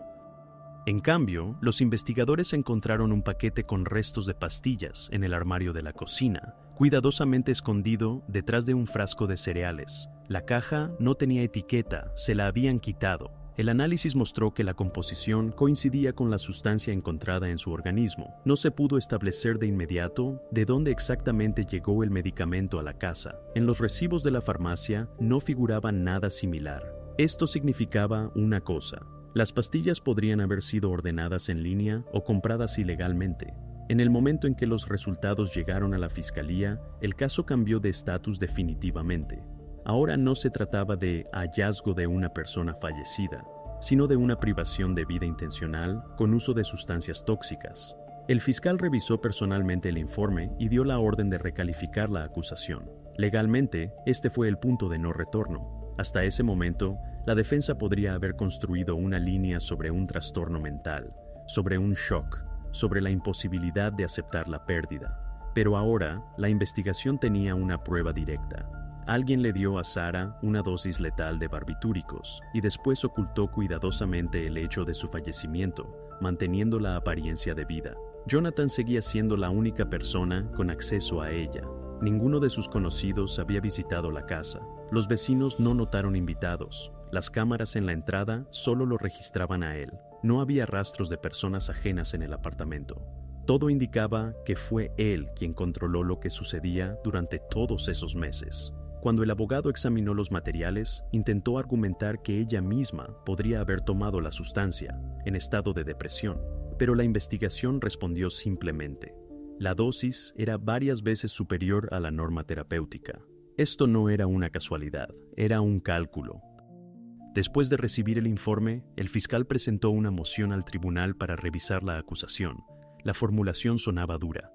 En cambio, los investigadores encontraron un paquete con restos de pastillas en el armario de la cocina, cuidadosamente escondido detrás de un frasco de cereales. La caja no tenía etiqueta, se la habían quitado. El análisis mostró que la composición coincidía con la sustancia encontrada en su organismo. No se pudo establecer de inmediato de dónde exactamente llegó el medicamento a la casa. En los recibos de la farmacia no figuraba nada similar. Esto significaba una cosa: las pastillas podrían haber sido ordenadas en línea o compradas ilegalmente. En el momento en que los resultados llegaron a la fiscalía, el caso cambió de estatus definitivamente. Ahora no se trataba de hallazgo de una persona fallecida, sino de una privación de vida intencional con uso de sustancias tóxicas. El fiscal revisó personalmente el informe y dio la orden de recalificar la acusación. Legalmente, este fue el punto de no retorno. Hasta ese momento, la defensa podría haber construido una línea sobre un trastorno mental, sobre un shock, sobre la imposibilidad de aceptar la pérdida. Pero ahora, la investigación tenía una prueba directa. Alguien le dio a Sarah una dosis letal de barbitúricos y después ocultó cuidadosamente el hecho de su fallecimiento, manteniendo la apariencia de vida. Jonathan seguía siendo la única persona con acceso a ella. Ninguno de sus conocidos había visitado la casa. Los vecinos no notaron invitados. Las cámaras en la entrada solo lo registraban a él. No había rastros de personas ajenas en el apartamento. Todo indicaba que fue él quien controló lo que sucedía durante todos esos meses. Cuando el abogado examinó los materiales, intentó argumentar que ella misma podría haber tomado la sustancia, en estado de depresión, pero la investigación respondió simplemente: la dosis era varias veces superior a la norma terapéutica. Esto no era una casualidad, era un cálculo. Después de recibir el informe, el fiscal presentó una moción al tribunal para revisar la acusación. La formulación sonaba dura: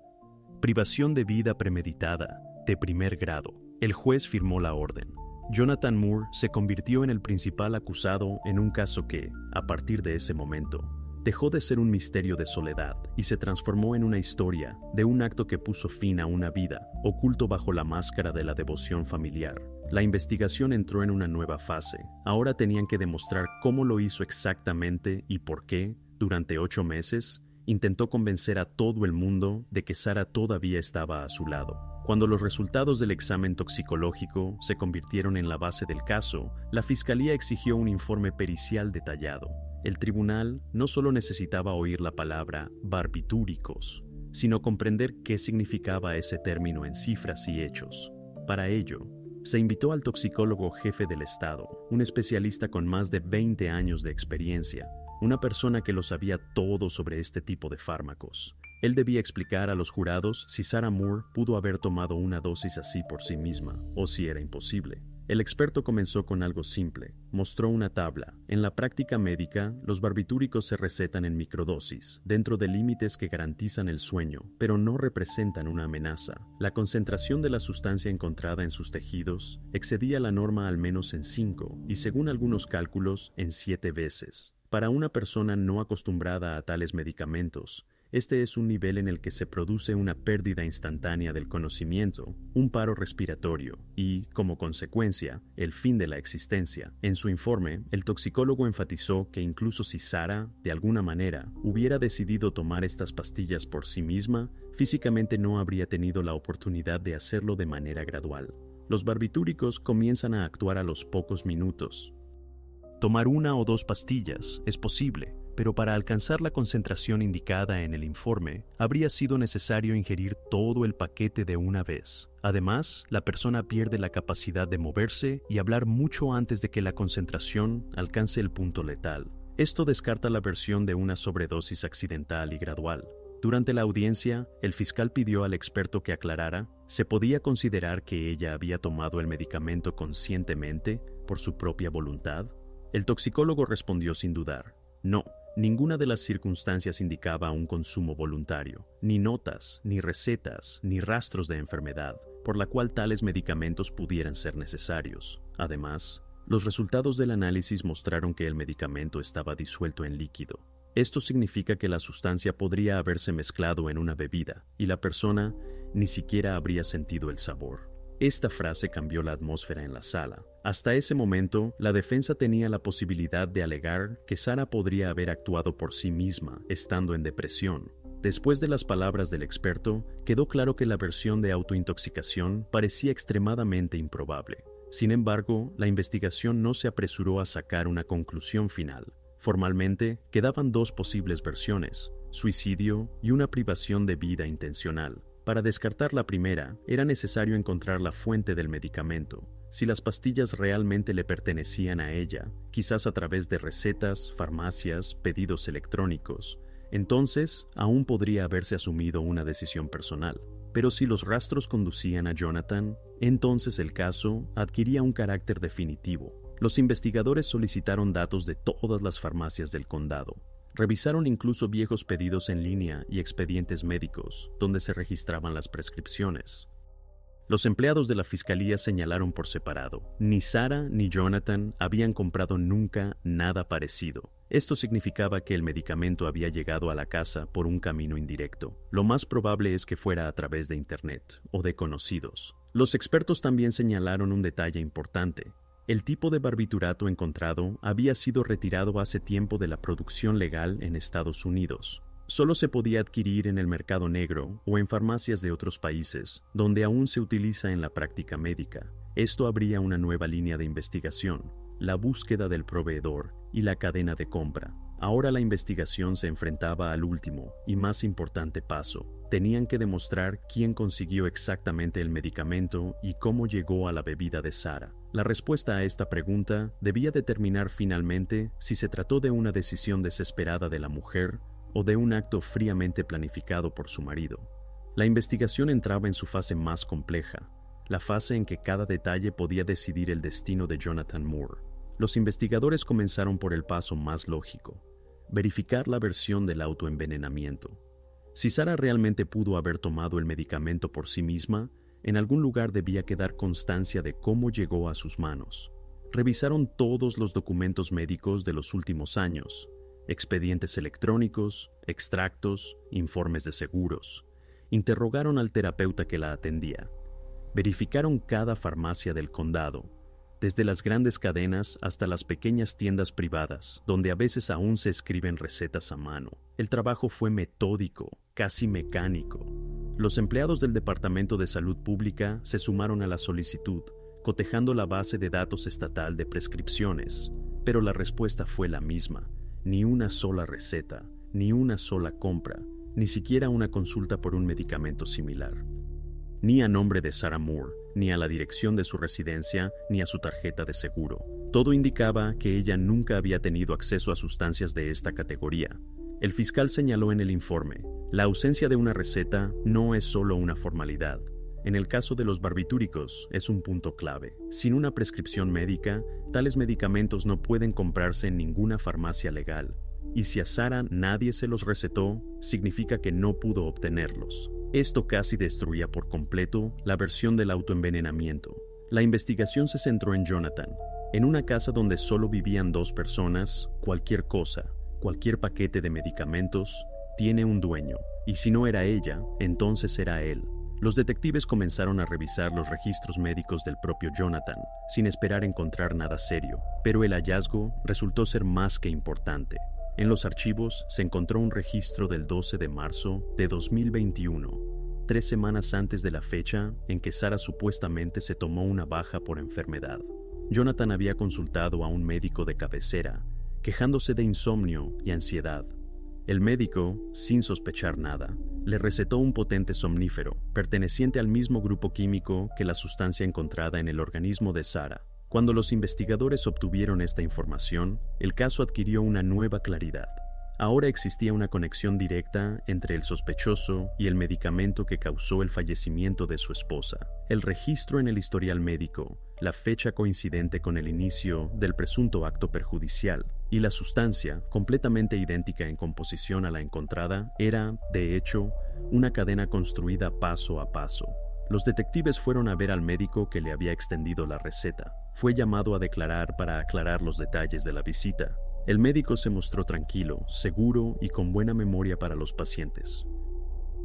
privación de vida premeditada, de primer grado. El juez firmó la orden. Jonathan Moore se convirtió en el principal acusado en un caso que, a partir de ese momento, dejó de ser un misterio de soledad y se transformó en una historia de un acto que puso fin a una vida, oculto bajo la máscara de la devoción familiar. La investigación entró en una nueva fase. Ahora tenían que demostrar cómo lo hizo exactamente y por qué, durante 8 meses, intentó convencer a todo el mundo de que Sarah todavía estaba a su lado. Cuando los resultados del examen toxicológico se convirtieron en la base del caso, la fiscalía exigió un informe pericial detallado. El tribunal no solo necesitaba oír la palabra barbitúricos, sino comprender qué significaba ese término en cifras y hechos. Para ello, se invitó al toxicólogo jefe del estado, un especialista con más de 20 años de experiencia, una persona que lo sabía todo sobre este tipo de fármacos. Él debía explicar a los jurados si Sarah Moore pudo haber tomado una dosis así por sí misma, o si era imposible. El experto comenzó con algo simple. Mostró una tabla. En la práctica médica, los barbitúricos se recetan en microdosis, dentro de límites que garantizan el sueño, pero no representan una amenaza. La concentración de la sustancia encontrada en sus tejidos excedía la norma al menos en 5 y, según algunos cálculos, en 7 veces. Para una persona no acostumbrada a tales medicamentos, este es un nivel en el que se produce una pérdida instantánea del conocimiento, un paro respiratorio y, como consecuencia, el fin de la existencia. En su informe, el toxicólogo enfatizó que incluso si Sarah, de alguna manera, hubiera decidido tomar estas pastillas por sí misma, físicamente no habría tenido la oportunidad de hacerlo de manera gradual. Los barbitúricos comienzan a actuar a los pocos minutos. Tomar 1 o 2 pastillas es posible, pero para alcanzar la concentración indicada en el informe, habría sido necesario ingerir todo el paquete de una vez. Además, la persona pierde la capacidad de moverse y hablar mucho antes de que la concentración alcance el punto letal. Esto descarta la versión de una sobredosis accidental y gradual. Durante la audiencia, el fiscal pidió al experto que aclarara: ¿se podía considerar que ella había tomado el medicamento conscientemente, por su propia voluntad? El toxicólogo respondió sin dudar: no, ninguna de las circunstancias indicaba un consumo voluntario, ni notas, ni recetas, ni rastros de enfermedad, por la cual tales medicamentos pudieran ser necesarios. Además, los resultados del análisis mostraron que el medicamento estaba disuelto en líquido. Esto significa que la sustancia podría haberse mezclado en una bebida, y la persona ni siquiera habría sentido el sabor. Esta frase cambió la atmósfera en la sala. Hasta ese momento, la defensa tenía la posibilidad de alegar que Sarah podría haber actuado por sí misma, estando en depresión. Después de las palabras del experto, quedó claro que la versión de autointoxicación parecía extremadamente improbable. Sin embargo, la investigación no se apresuró a sacar una conclusión final. Formalmente, quedaban 2 posibles versiones: suicidio y una privación de vida intencional. Para descartar la primera, era necesario encontrar la fuente del medicamento. Si las pastillas realmente le pertenecían a ella, quizás a través de recetas, farmacias, pedidos electrónicos, entonces aún podría haberse asumido una decisión personal. Pero si los rastros conducían a Jonathan, entonces el caso adquiría un carácter definitivo. Los investigadores solicitaron datos de todas las farmacias del condado. Revisaron incluso viejos pedidos en línea y expedientes médicos, donde se registraban las prescripciones. Los empleados de la fiscalía señalaron por separado: ni Sarah ni Jonathan habían comprado nunca nada parecido. Esto significaba que el medicamento había llegado a la casa por un camino indirecto. Lo más probable es que fuera a través de Internet o de conocidos. Los expertos también señalaron un detalle importante. El tipo de barbiturato encontrado había sido retirado hace tiempo de la producción legal en Estados Unidos. Solo se podía adquirir en el mercado negro o en farmacias de otros países, donde aún se utiliza en la práctica médica. Esto abría una nueva línea de investigación: la búsqueda del proveedor y la cadena de compra. Ahora la investigación se enfrentaba al último y más importante paso. Tenían que demostrar quién consiguió exactamente el medicamento y cómo llegó a la bebida de Sarah. La respuesta a esta pregunta debía determinar finalmente si se trató de una decisión desesperada de la mujer o de un acto fríamente planificado por su marido. La investigación entraba en su fase más compleja, la fase en que cada detalle podía decidir el destino de Jonathan Moore. Los investigadores comenzaron por el paso más lógico: verificar la versión del autoenvenenamiento. Si Sarah realmente pudo haber tomado el medicamento por sí misma, en algún lugar debía quedar constancia de cómo llegó a sus manos. Revisaron todos los documentos médicos de los últimos años: expedientes electrónicos, extractos, informes de seguros. Interrogaron al terapeuta que la atendía. Verificaron cada farmacia del condado, desde las grandes cadenas hasta las pequeñas tiendas privadas, donde a veces aún se escriben recetas a mano. El trabajo fue metódico, casi mecánico. Los empleados del Departamento de Salud Pública se sumaron a la solicitud, cotejando la base de datos estatal de prescripciones, pero la respuesta fue la misma: ni una sola receta, ni una sola compra, ni siquiera una consulta por un medicamento similar. Ni a nombre de Sarah Moore, ni a la dirección de su residencia, ni a su tarjeta de seguro. Todo indicaba que ella nunca había tenido acceso a sustancias de esta categoría. El fiscal señaló en el informe: la ausencia de una receta no es solo una formalidad. En el caso de los barbitúricos, es un punto clave. Sin una prescripción médica, tales medicamentos no pueden comprarse en ninguna farmacia legal. Y si a Sarah nadie se los recetó, significa que no pudo obtenerlos. Esto casi destruía por completo la versión del autoenvenenamiento. La investigación se centró en Jonathan. En una casa donde solo vivían 2 personas, cualquier cosa, cualquier paquete de medicamentos, tiene un dueño. Y si no era ella, entonces era él. Los detectives comenzaron a revisar los registros médicos del propio Jonathan, sin esperar encontrar nada serio, pero el hallazgo resultó ser más que importante. En los archivos se encontró un registro del 12 de marzo de 2021, 3 semanas antes de la fecha en que Sarah supuestamente se tomó una baja por enfermedad. Jonathan había consultado a un médico de cabecera, quejándose de insomnio y ansiedad. El médico, sin sospechar nada, le recetó un potente somnífero, perteneciente al mismo grupo químico que la sustancia encontrada en el organismo de Sarah. Cuando los investigadores obtuvieron esta información, el caso adquirió una nueva claridad. Ahora existía una conexión directa entre el sospechoso y el medicamento que causó el fallecimiento de su esposa. El registro en el historial médico, la fecha coincidente con el inicio del presunto acto perjudicial y la sustancia, completamente idéntica en composición a la encontrada, era, de hecho, una cadena construida paso a paso. Los detectives fueron a ver al médico que le había extendido la receta. Fue llamado a declarar para aclarar los detalles de la visita. El médico se mostró tranquilo, seguro y con buena memoria para los pacientes.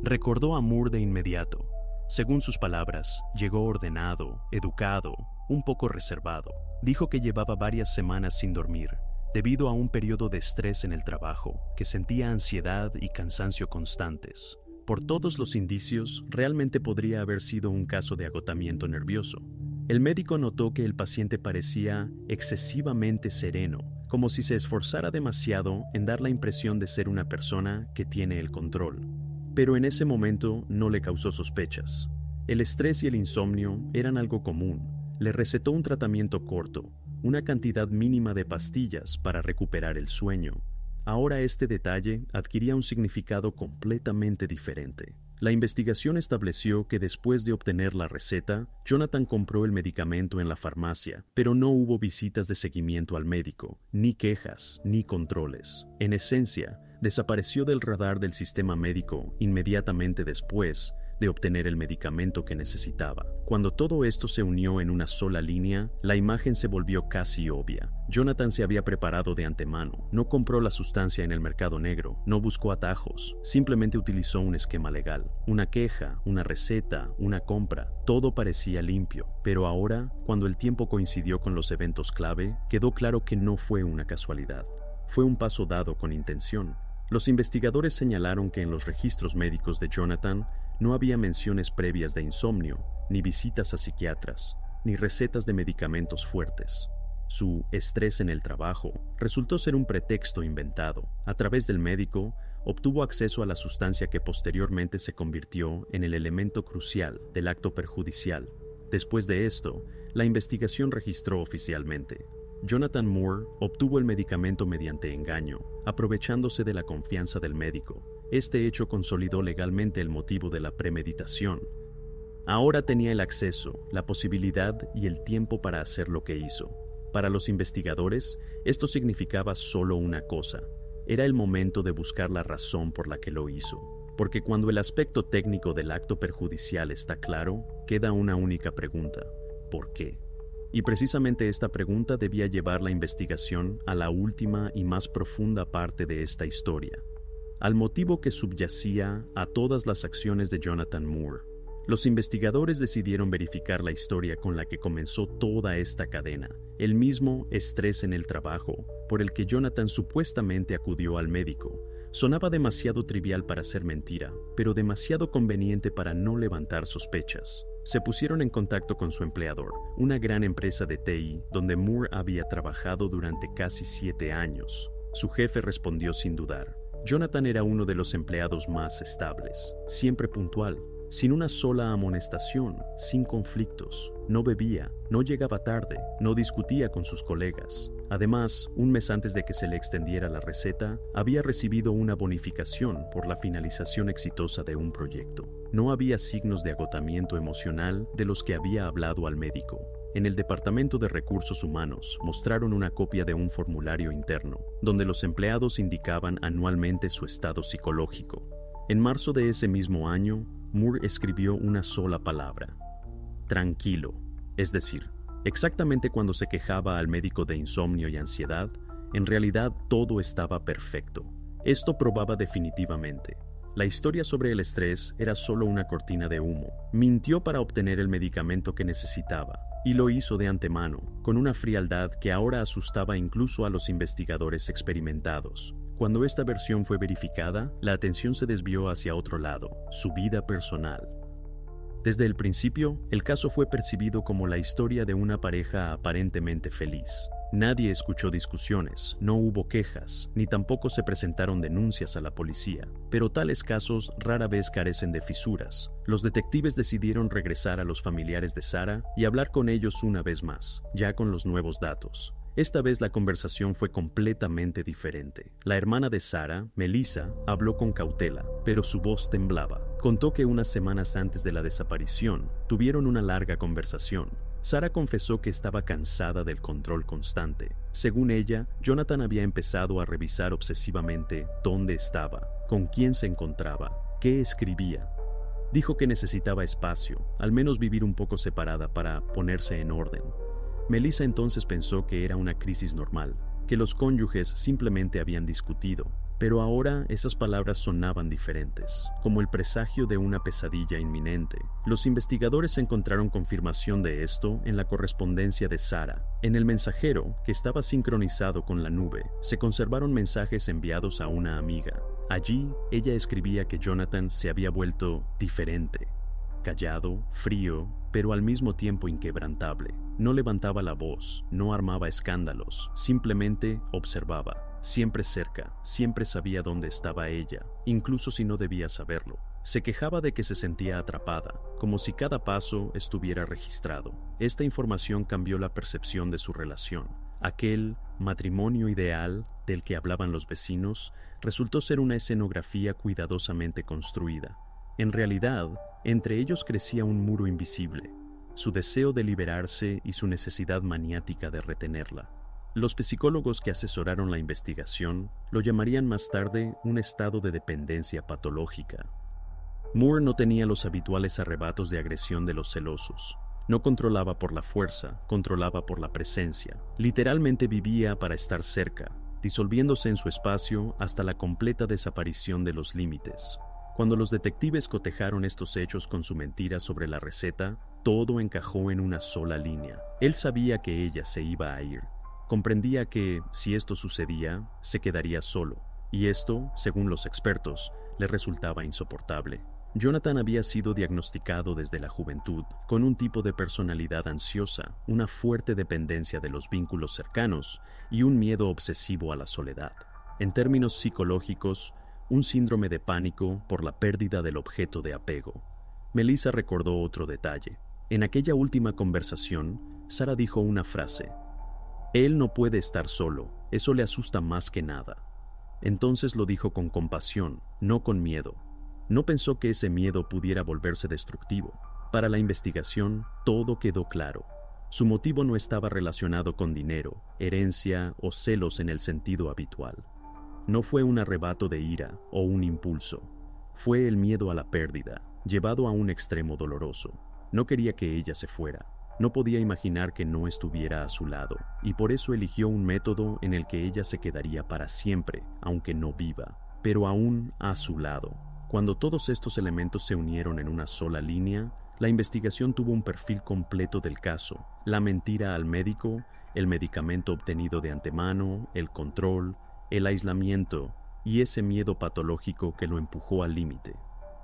Recordó a Moore de inmediato. Según sus palabras, llegó ordenado, educado, un poco reservado. Dijo que llevaba varias semanas sin dormir, debido a un periodo de estrés en el trabajo, que sentía ansiedad y cansancio constantes. Por todos los indicios, realmente podría haber sido un caso de agotamiento nervioso. El médico notó que el paciente parecía excesivamente sereno, como si se esforzara demasiado en dar la impresión de ser una persona que tiene el control. Pero en ese momento no le causó sospechas. El estrés y el insomnio eran algo común. Le recetó un tratamiento corto, una cantidad mínima de pastillas para recuperar el sueño. Ahora este detalle adquiría un significado completamente diferente. La investigación estableció que después de obtener la receta, Jonathan compró el medicamento en la farmacia, pero no hubo visitas de seguimiento al médico, ni quejas, ni controles. En esencia, desapareció del radar del sistema médico inmediatamente después de obtener el medicamento que necesitaba. Cuando todo esto se unió en una sola línea, la imagen se volvió casi obvia. Jonathan se había preparado de antemano, no compró la sustancia en el mercado negro, no buscó atajos, simplemente utilizó un esquema legal. Una queja, una receta, una compra, todo parecía limpio. Pero ahora, cuando el tiempo coincidió con los eventos clave, quedó claro que no fue una casualidad. Fue un paso dado con intención. Los investigadores señalaron que en los registros médicos de Jonathan no había menciones previas de insomnio, ni visitas a psiquiatras, ni recetas de medicamentos fuertes. Su estrés en el trabajo resultó ser un pretexto inventado. A través del médico, obtuvo acceso a la sustancia que posteriormente se convirtió en el elemento crucial del acto perjudicial. Después de esto, la investigación registró oficialmente: Jonathan Moore obtuvo el medicamento mediante engaño, aprovechándose de la confianza del médico. Este hecho consolidó legalmente el motivo de la premeditación. Ahora tenía el acceso, la posibilidad y el tiempo para hacer lo que hizo. Para los investigadores, esto significaba solo una cosa: era el momento de buscar la razón por la que lo hizo. Porque cuando el aspecto técnico del acto perjudicial está claro, queda una única pregunta: ¿por qué? Y precisamente esta pregunta debía llevar la investigación a la última y más profunda parte de esta historia, al motivo que subyacía a todas las acciones de Jonathan Moore. Los investigadores decidieron verificar la historia con la que comenzó toda esta cadena, el mismo estrés en el trabajo por el que Jonathan supuestamente acudió al médico. Sonaba demasiado trivial para ser mentira, pero demasiado conveniente para no levantar sospechas. Se pusieron en contacto con su empleador, una gran empresa de TI donde Moore había trabajado durante casi 7 años. Su jefe respondió sin dudar. Jonathan era uno de los empleados más estables, siempre puntual, sin una sola amonestación, sin conflictos. No bebía, no llegaba tarde, no discutía con sus colegas. Además, un mes antes de que se le extendiera la receta, había recibido una bonificación por la finalización exitosa de un proyecto. No había signos de agotamiento emocional de los que había hablado al médico. En el Departamento de Recursos Humanos mostraron una copia de un formulario interno, donde los empleados indicaban anualmente su estado psicológico. En marzo de ese mismo año, Moore escribió una sola palabra: tranquilo. Es decir, exactamente cuando se quejaba al médico de insomnio y ansiedad, en realidad todo estaba perfecto. Esto probaba definitivamente: la historia sobre el estrés era solo una cortina de humo. Mintió para obtener el medicamento que necesitaba, y lo hizo de antemano, con una frialdad que ahora asustaba incluso a los investigadores experimentados. Cuando esta versión fue verificada, la atención se desvió hacia otro lado: su vida personal. Desde el principio, el caso fue percibido como la historia de una pareja aparentemente feliz. Nadie escuchó discusiones, no hubo quejas, ni tampoco se presentaron denuncias a la policía. Pero tales casos rara vez carecen de fisuras. Los detectives decidieron regresar a los familiares de Sarah y hablar con ellos una vez más, ya con los nuevos datos. Esta vez la conversación fue completamente diferente. La hermana de Sarah, Melissa, habló con cautela, pero su voz temblaba. Contó que unas semanas antes de la desaparición, tuvieron una larga conversación. Sarah confesó que estaba cansada del control constante. Según ella, Jonathan había empezado a revisar obsesivamente dónde estaba, con quién se encontraba, qué escribía. Dijo que necesitaba espacio, al menos vivir un poco separada para ponerse en orden. Melissa entonces pensó que era una crisis normal, que los cónyuges simplemente habían discutido, pero ahora esas palabras sonaban diferentes, como el presagio de una pesadilla inminente. Los investigadores encontraron confirmación de esto en la correspondencia de Sarah. En el mensajero, que estaba sincronizado con la nube, se conservaron mensajes enviados a una amiga. Allí, ella escribía que Jonathan se había vuelto diferente. Callado, frío, pero al mismo tiempo inquebrantable. No levantaba la voz, no armaba escándalos, simplemente observaba. Siempre cerca, siempre sabía dónde estaba ella, incluso si no debía saberlo. Se quejaba de que se sentía atrapada, como si cada paso estuviera registrado. Esta información cambió la percepción de su relación. Aquel matrimonio ideal del que hablaban los vecinos resultó ser una escenografía cuidadosamente construida. En realidad, entre ellos crecía un muro invisible, su deseo de liberarse y su necesidad maniática de retenerla. Los psicólogos que asesoraron la investigación lo llamarían más tarde un estado de dependencia patológica. Moore no tenía los habituales arrebatos de agresión de los celosos. No controlaba por la fuerza, controlaba por la presencia. Literalmente vivía para estar cerca, disolviéndose en su espacio hasta la completa desaparición de los límites. Cuando los detectives cotejaron estos hechos con su mentira sobre la receta, todo encajó en una sola línea. Él sabía que ella se iba a ir. Comprendía que, si esto sucedía, se quedaría solo, y esto, según los expertos, le resultaba insoportable. Jonathan había sido diagnosticado desde la juventud con un tipo de personalidad ansiosa, una fuerte dependencia de los vínculos cercanos y un miedo obsesivo a la soledad. En términos psicológicos, un síndrome de pánico por la pérdida del objeto de apego. Melissa recordó otro detalle. En aquella última conversación, Sarah dijo una frase: «Él no puede estar solo, eso le asusta más que nada». Entonces lo dijo con compasión, no con miedo. No pensó que ese miedo pudiera volverse destructivo. Para la investigación, todo quedó claro. Su motivo no estaba relacionado con dinero, herencia o celos en el sentido habitual. No fue un arrebato de ira o un impulso. Fue el miedo a la pérdida, llevado a un extremo doloroso. No quería que ella se fuera. No podía imaginar que no estuviera a su lado, y por eso eligió un método en el que ella se quedaría para siempre, aunque no viva, pero aún a su lado. Cuando todos estos elementos se unieron en una sola línea, la investigación tuvo un perfil completo del caso: la mentira al médico, el medicamento obtenido de antemano, el control, el aislamiento y ese miedo patológico que lo empujó al límite.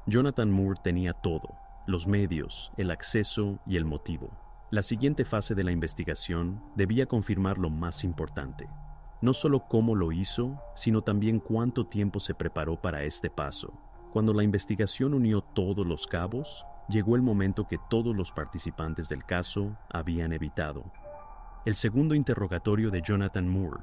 Jonathan Moore tenía todo: los medios, el acceso y el motivo. La siguiente fase de la investigación debía confirmar lo más importante: no solo cómo lo hizo, sino también cuánto tiempo se preparó para este paso. Cuando la investigación unió todos los cabos, llegó el momento que todos los participantes del caso habían evitado. El segundo interrogatorio de Jonathan Moore.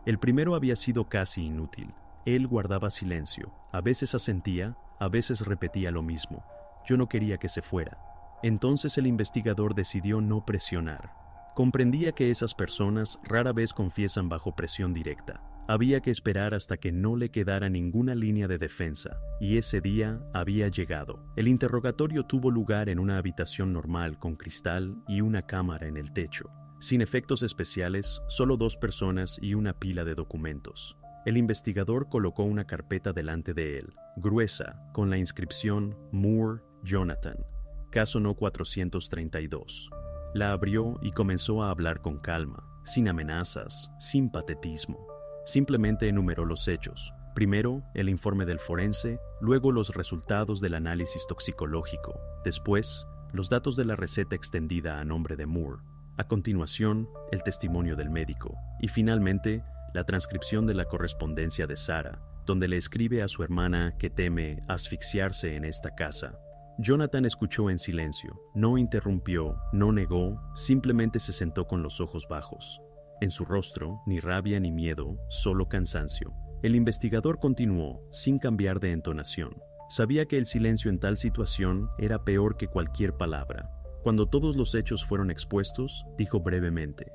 El primero había sido casi inútil. Él guardaba silencio, a veces asentía, a veces repetía lo mismo: «Yo no quería que se fuera». Entonces el investigador decidió no presionar. Comprendía que esas personas rara vez confiesan bajo presión directa. Había que esperar hasta que no le quedara ninguna línea de defensa, y ese día había llegado. El interrogatorio tuvo lugar en una habitación normal con cristal y una cámara en el techo. Sin efectos especiales, solo 2 personas y una pila de documentos. El investigador colocó una carpeta delante de él, gruesa, con la inscripción Moore, Jonathan, caso no 432. La abrió y comenzó a hablar con calma, sin amenazas, sin patetismo. Simplemente enumeró los hechos. Primero, el informe del forense, luego los resultados del análisis toxicológico, después, los datos de la receta extendida a nombre de Moore. A continuación, el testimonio del médico. Y finalmente, la transcripción de la correspondencia de Sarah, donde le escribe a su hermana que teme asfixiarse en esta casa. Jonathan escuchó en silencio, no interrumpió, no negó, simplemente se sentó con los ojos bajos. En su rostro, ni rabia ni miedo, solo cansancio. El investigador continuó, sin cambiar de entonación. Sabía que el silencio en tal situación era peor que cualquier palabra. Cuando todos los hechos fueron expuestos, dijo brevemente: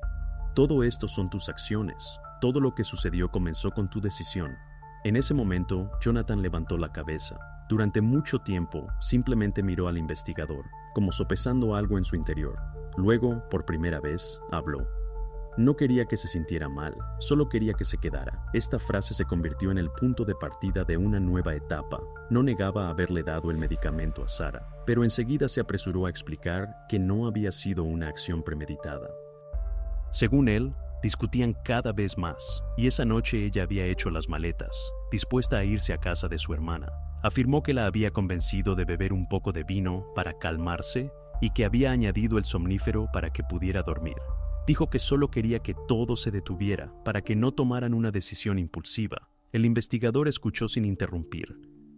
«Todo esto son tus acciones. Todo lo que sucedió comenzó con tu decisión». En ese momento, Jonathan levantó la cabeza. Durante mucho tiempo, simplemente miró al investigador, como sopesando algo en su interior. Luego, por primera vez, habló. No quería que se sintiera mal, solo quería que se quedara. Esta frase se convirtió en el punto de partida de una nueva etapa. No negaba haberle dado el medicamento a Sarah, pero enseguida se apresuró a explicar que no había sido una acción premeditada. Según él, discutían cada vez más, y esa noche ella había hecho las maletas, dispuesta a irse a casa de su hermana. Afirmó que la había convencido de beber un poco de vino para calmarse y que había añadido el somnífero para que pudiera dormir. Dijo que solo quería que todo se detuviera para que no tomaran una decisión impulsiva. El investigador escuchó sin interrumpir.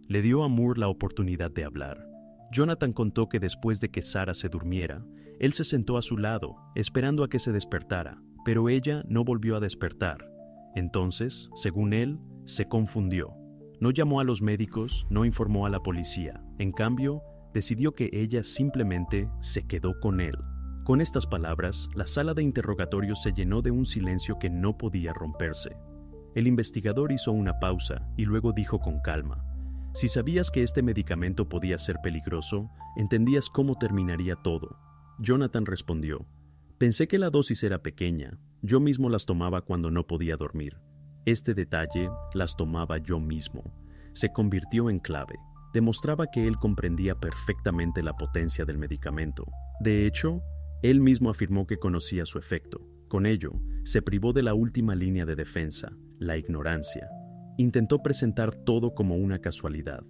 Le dio a Moore la oportunidad de hablar. Jonathan contó que después de que Sarah se durmiera, él se sentó a su lado, esperando a que se despertara, pero ella no volvió a despertar. Entonces, según él, se confundió. No llamó a los médicos, no informó a la policía. En cambio, decidió que ella simplemente se quedó con él. Con estas palabras, la sala de interrogatorio se llenó de un silencio que no podía romperse. El investigador hizo una pausa y luego dijo con calma: si sabías que este medicamento podía ser peligroso, entendías cómo terminaría todo. Jonathan respondió: pensé que la dosis era pequeña. Yo mismo las tomaba cuando no podía dormir. Este detalle, las tomaba yo mismo, se convirtió en clave. Demostraba que él comprendía perfectamente la potencia del medicamento. De hecho, él mismo afirmó que conocía su efecto. Con ello, se privó de la última línea de defensa, la ignorancia. Intentó presentar todo como una casualidad,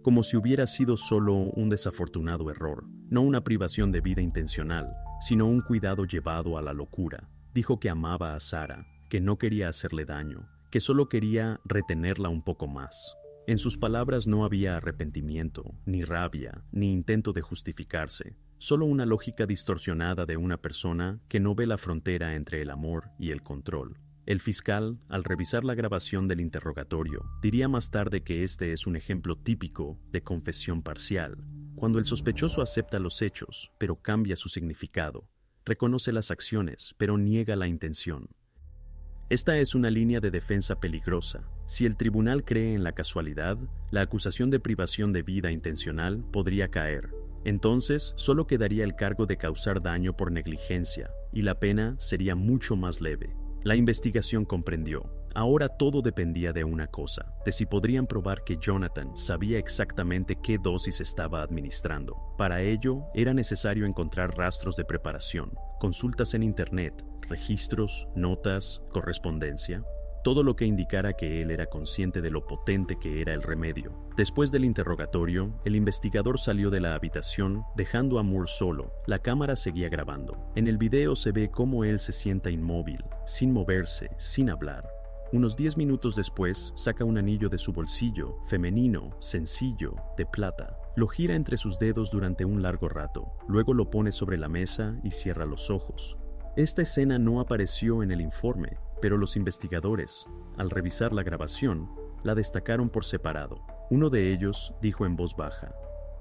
como si hubiera sido solo un desafortunado error, no una privación de vida intencional, sino un cuidado llevado a la locura. Dijo que amaba a Sarah, que no quería hacerle daño, que solo quería retenerla un poco más. En sus palabras no había arrepentimiento, ni rabia, ni intento de justificarse, solo una lógica distorsionada de una persona que no ve la frontera entre el amor y el control. El fiscal, al revisar la grabación del interrogatorio, diría más tarde que este es un ejemplo típico de confesión parcial, cuando el sospechoso acepta los hechos, pero cambia su significado, reconoce las acciones, pero niega la intención. Esta es una línea de defensa peligrosa. Si el tribunal cree en la casualidad, la acusación de privación de vida intencional podría caer. Entonces, solo quedaría el cargo de causar daño por negligencia, y la pena sería mucho más leve. La investigación comprendió. Ahora todo dependía de una cosa, de si podrían probar que Jonathan sabía exactamente qué dosis estaba administrando. Para ello, era necesario encontrar rastros de preparación, consultas en internet, registros, notas, correspondencia, todo lo que indicara que él era consciente de lo potente que era el remedio. Después del interrogatorio, el investigador salió de la habitación, dejando a Moore solo. La cámara seguía grabando. En el video se ve cómo él se sienta inmóvil, sin moverse, sin hablar. Unos 10 minutos después, saca un anillo de su bolsillo, femenino, sencillo, de plata. Lo gira entre sus dedos durante un largo rato. Luego lo pone sobre la mesa y cierra los ojos. Esta escena no apareció en el informe, pero los investigadores, al revisar la grabación, la destacaron por separado. Uno de ellos dijo en voz baja: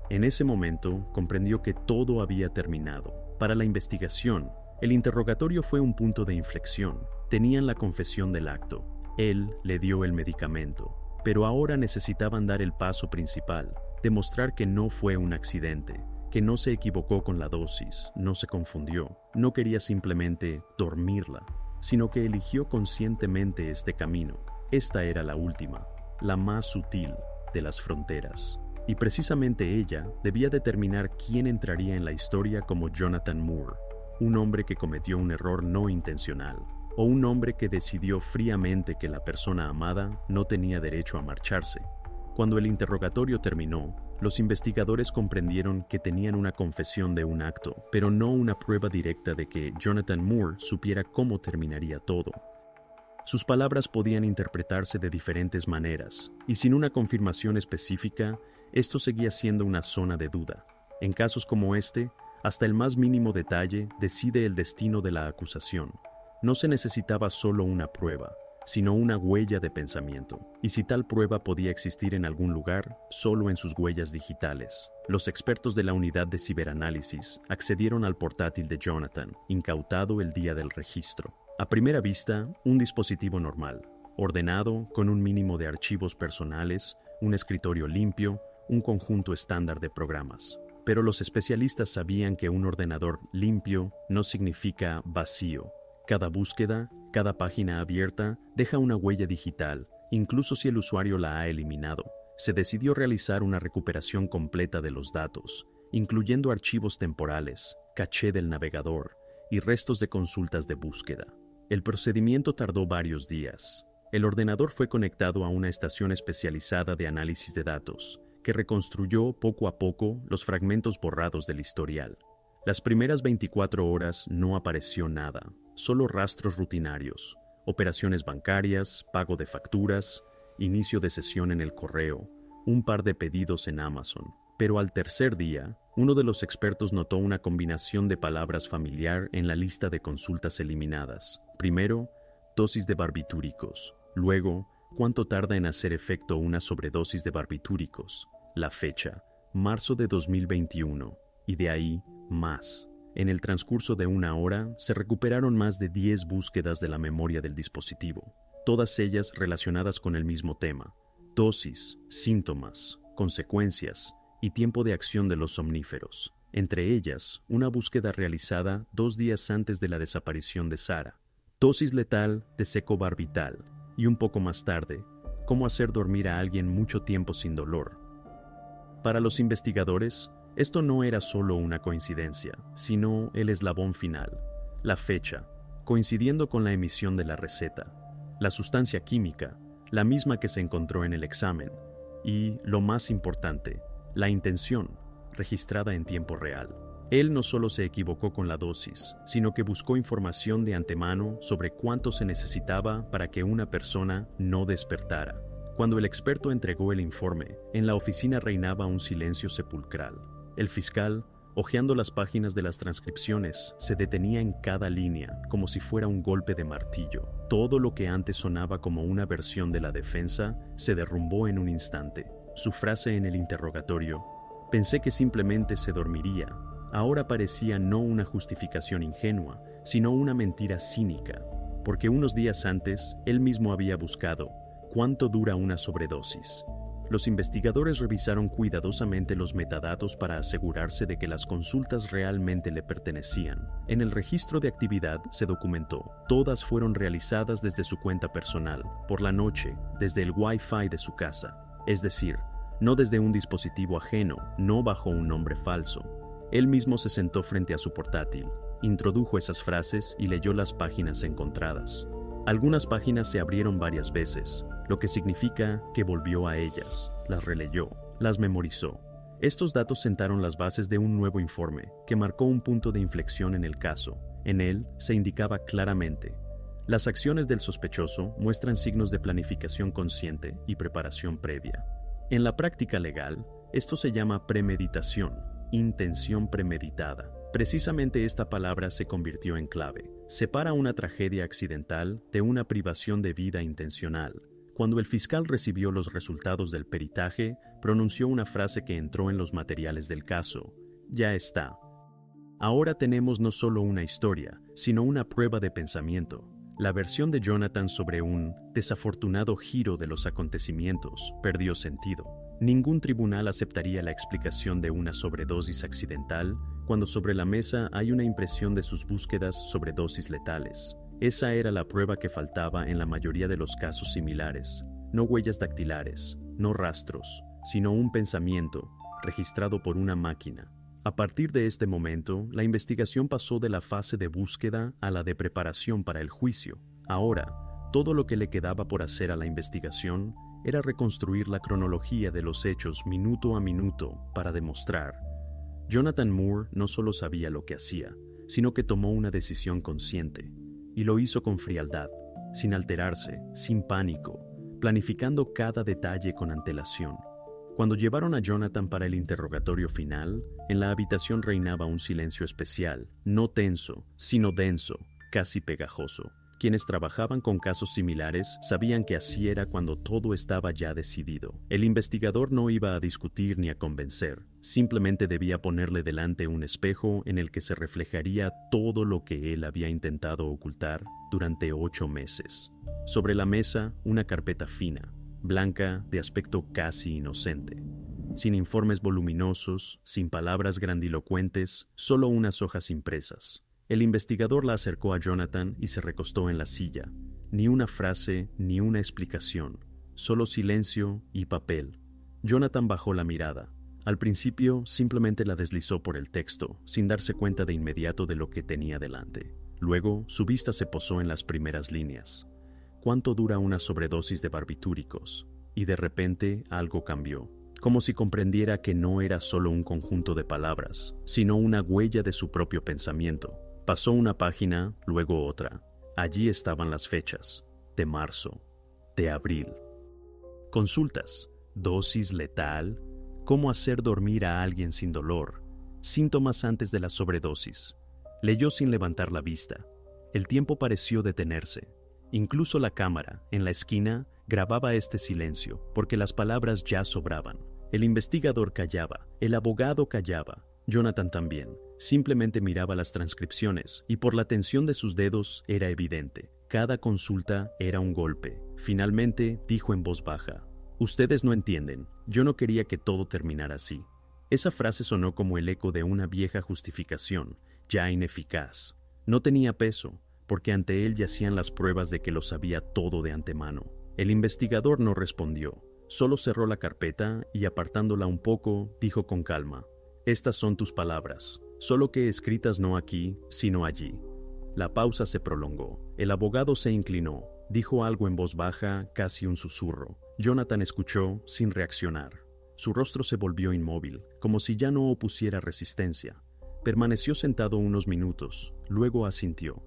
en ese momento comprendió que todo había terminado. Para la investigación, el interrogatorio fue un punto de inflexión. Tenían la confesión del acto. Él le dio el medicamento, pero ahora necesitaban dar el paso principal, demostrar que no fue un accidente, que no se equivocó con la dosis, no se confundió, no quería simplemente dormirla, sino que eligió conscientemente este camino. Esta era la última, la más sutil de las fronteras. Y precisamente ella debía determinar quién entraría en la historia como Jonathan Moore, un hombre que cometió un error no intencional, o un hombre que decidió fríamente que la persona amada no tenía derecho a marcharse. Cuando el interrogatorio terminó, los investigadores comprendieron que tenían una confesión de un acto, pero no una prueba directa de que Jonathan Moore supiera cómo terminaría todo. Sus palabras podían interpretarse de diferentes maneras, y sin una confirmación específica, esto seguía siendo una zona de duda. En casos como este, hasta el más mínimo detalle decide el destino de la acusación. No se necesitaba solo una prueba, sino una huella de pensamiento. Y si tal prueba podía existir en algún lugar, solo en sus huellas digitales. Los expertos de la unidad de ciberanálisis accedieron al portátil de Jonathan, incautado el día del registro. A primera vista, un dispositivo normal, ordenado con un mínimo de archivos personales, un escritorio limpio, un conjunto estándar de programas. Pero los especialistas sabían que un ordenador limpio no significa vacío. Cada búsqueda, cada página abierta, deja una huella digital, incluso si el usuario la ha eliminado. Se decidió realizar una recuperación completa de los datos, incluyendo archivos temporales, caché del navegador y restos de consultas de búsqueda. El procedimiento tardó varios días. El ordenador fue conectado a una estación especializada de análisis de datos, que reconstruyó poco a poco los fragmentos borrados del historial. Las primeras 24 horas no apareció nada, solo rastros rutinarios, operaciones bancarias, pago de facturas, inicio de sesión en el correo, un par de pedidos en Amazon. Pero al tercer día, uno de los expertos notó una combinación de palabras familiar en la lista de consultas eliminadas. Primero, dosis de barbitúricos, luego, ¿Cuánto tarda en hacer efecto una sobredosis de barbitúricos? La fecha, marzo de 2021, y de ahí, más. En el transcurso de 1 hora, se recuperaron más de 10 búsquedas de la memoria del dispositivo, todas ellas relacionadas con el mismo tema: dosis, síntomas, consecuencias y tiempo de acción de los somníferos. Entre ellas, una búsqueda realizada 2 días antes de la desaparición de Sara, dosis letal de secobarbital, y un poco más tarde, cómo hacer dormir a alguien mucho tiempo sin dolor. Para los investigadores, esto no era solo una coincidencia, sino el eslabón final, la fecha, coincidiendo con la emisión de la receta, la sustancia química, la misma que se encontró en el examen, y, lo más importante, la intención, registrada en tiempo real. Él no solo se equivocó con la dosis, sino que buscó información de antemano sobre cuánto se necesitaba para que una persona no despertara. Cuando el experto entregó el informe, en la oficina reinaba un silencio sepulcral. El fiscal, hojeando las páginas de las transcripciones, se detenía en cada línea, como si fuera un golpe de martillo. Todo lo que antes sonaba como una versión de la defensa se derrumbó en un instante. Su frase en el interrogatorio: «Pensé que simplemente se dormiría», ahora parecía no una justificación ingenua, sino una mentira cínica, porque unos días antes él mismo había buscado ¿cuánto dura una sobredosis? Los investigadores revisaron cuidadosamente los metadatos para asegurarse de que las consultas realmente le pertenecían. En el registro de actividad se documentó: todas fueron realizadas desde su cuenta personal, por la noche, desde el Wi-Fi de su casa, es decir, no desde un dispositivo ajeno, no bajo un nombre falso. Él mismo se sentó frente a su portátil, introdujo esas frases y leyó las páginas encontradas. Algunas páginas se abrieron varias veces, lo que significa que volvió a ellas, las releyó, las memorizó. Estos datos sentaron las bases de un nuevo informe que marcó un punto de inflexión en el caso. En él se indicaba claramente: las acciones del sospechoso muestran signos de planificación consciente y preparación previa. En la práctica legal, esto se llama premeditación, intención premeditada. Precisamente esta palabra se convirtió en clave. Separa una tragedia accidental de una privación de vida intencional. Cuando el fiscal recibió los resultados del peritaje, pronunció una frase que entró en los materiales del caso: «Ya está». Ahora tenemos no solo una historia, sino una prueba de pensamiento. La versión de Jonathan sobre un desafortunado giro de los acontecimientos perdió sentido. Ningún tribunal aceptaría la explicación de una sobredosis accidental cuando sobre la mesa hay una impresión de sus búsquedas sobre dosis letales. Esa era la prueba que faltaba en la mayoría de los casos similares. No huellas dactilares, no rastros, sino un pensamiento registrado por una máquina. A partir de este momento, la investigación pasó de la fase de búsqueda a la de preparación para el juicio. Ahora, todo lo que le quedaba por hacer a la investigación era reconstruir la cronología de los hechos minuto a minuto para demostrar. Jonathan Moore no solo sabía lo que hacía, sino que tomó una decisión consciente, y lo hizo con frialdad, sin alterarse, sin pánico, planificando cada detalle con antelación. Cuando llevaron a Jonathan para el interrogatorio final, en la habitación reinaba un silencio especial, no tenso, sino denso, casi pegajoso. Quienes trabajaban con casos similares sabían que así era cuando todo estaba ya decidido. El investigador no iba a discutir ni a convencer, simplemente debía ponerle delante un espejo en el que se reflejaría todo lo que él había intentado ocultar durante 8 meses. Sobre la mesa, una carpeta fina, blanca, de aspecto casi inocente. Sin informes voluminosos, sin palabras grandilocuentes, solo unas hojas impresas. El investigador la acercó a Jonathan y se recostó en la silla. Ni una frase, ni una explicación, solo silencio y papel. Jonathan bajó la mirada. Al principio, simplemente la deslizó por el texto, sin darse cuenta de inmediato de lo que tenía delante. Luego, su vista se posó en las primeras líneas. ¿Cuánto dura una sobredosis de barbitúricos? Y de repente, algo cambió. Como si comprendiera que no era solo un conjunto de palabras, sino una huella de su propio pensamiento. Pasó una página, luego otra. Allí estaban las fechas: de marzo, de abril. Consultas: dosis letal, cómo hacer dormir a alguien sin dolor, síntomas antes de la sobredosis. Leyó sin levantar la vista. El tiempo pareció detenerse. Incluso la cámara, en la esquina, grababa este silencio, porque las palabras ya sobraban. El investigador callaba, el abogado callaba, Jonathan también. Simplemente miraba las transcripciones y por la tensión de sus dedos era evidente. Cada consulta era un golpe. Finalmente dijo en voz baja: «Ustedes no entienden, yo no quería que todo terminara así». Esa frase sonó como el eco de una vieja justificación, ya ineficaz. No tenía peso, porque ante él yacían las pruebas de que lo sabía todo de antemano. El investigador no respondió, solo cerró la carpeta y apartándola un poco, dijo con calma: «Estas son tus palabras, solo que escritas no aquí, sino allí». La pausa se prolongó. El abogado se inclinó, dijo algo en voz baja, casi un susurro. Jonathan escuchó sin reaccionar. Su rostro se volvió inmóvil, como si ya no opusiera resistencia. Permaneció sentado unos minutos, luego asintió.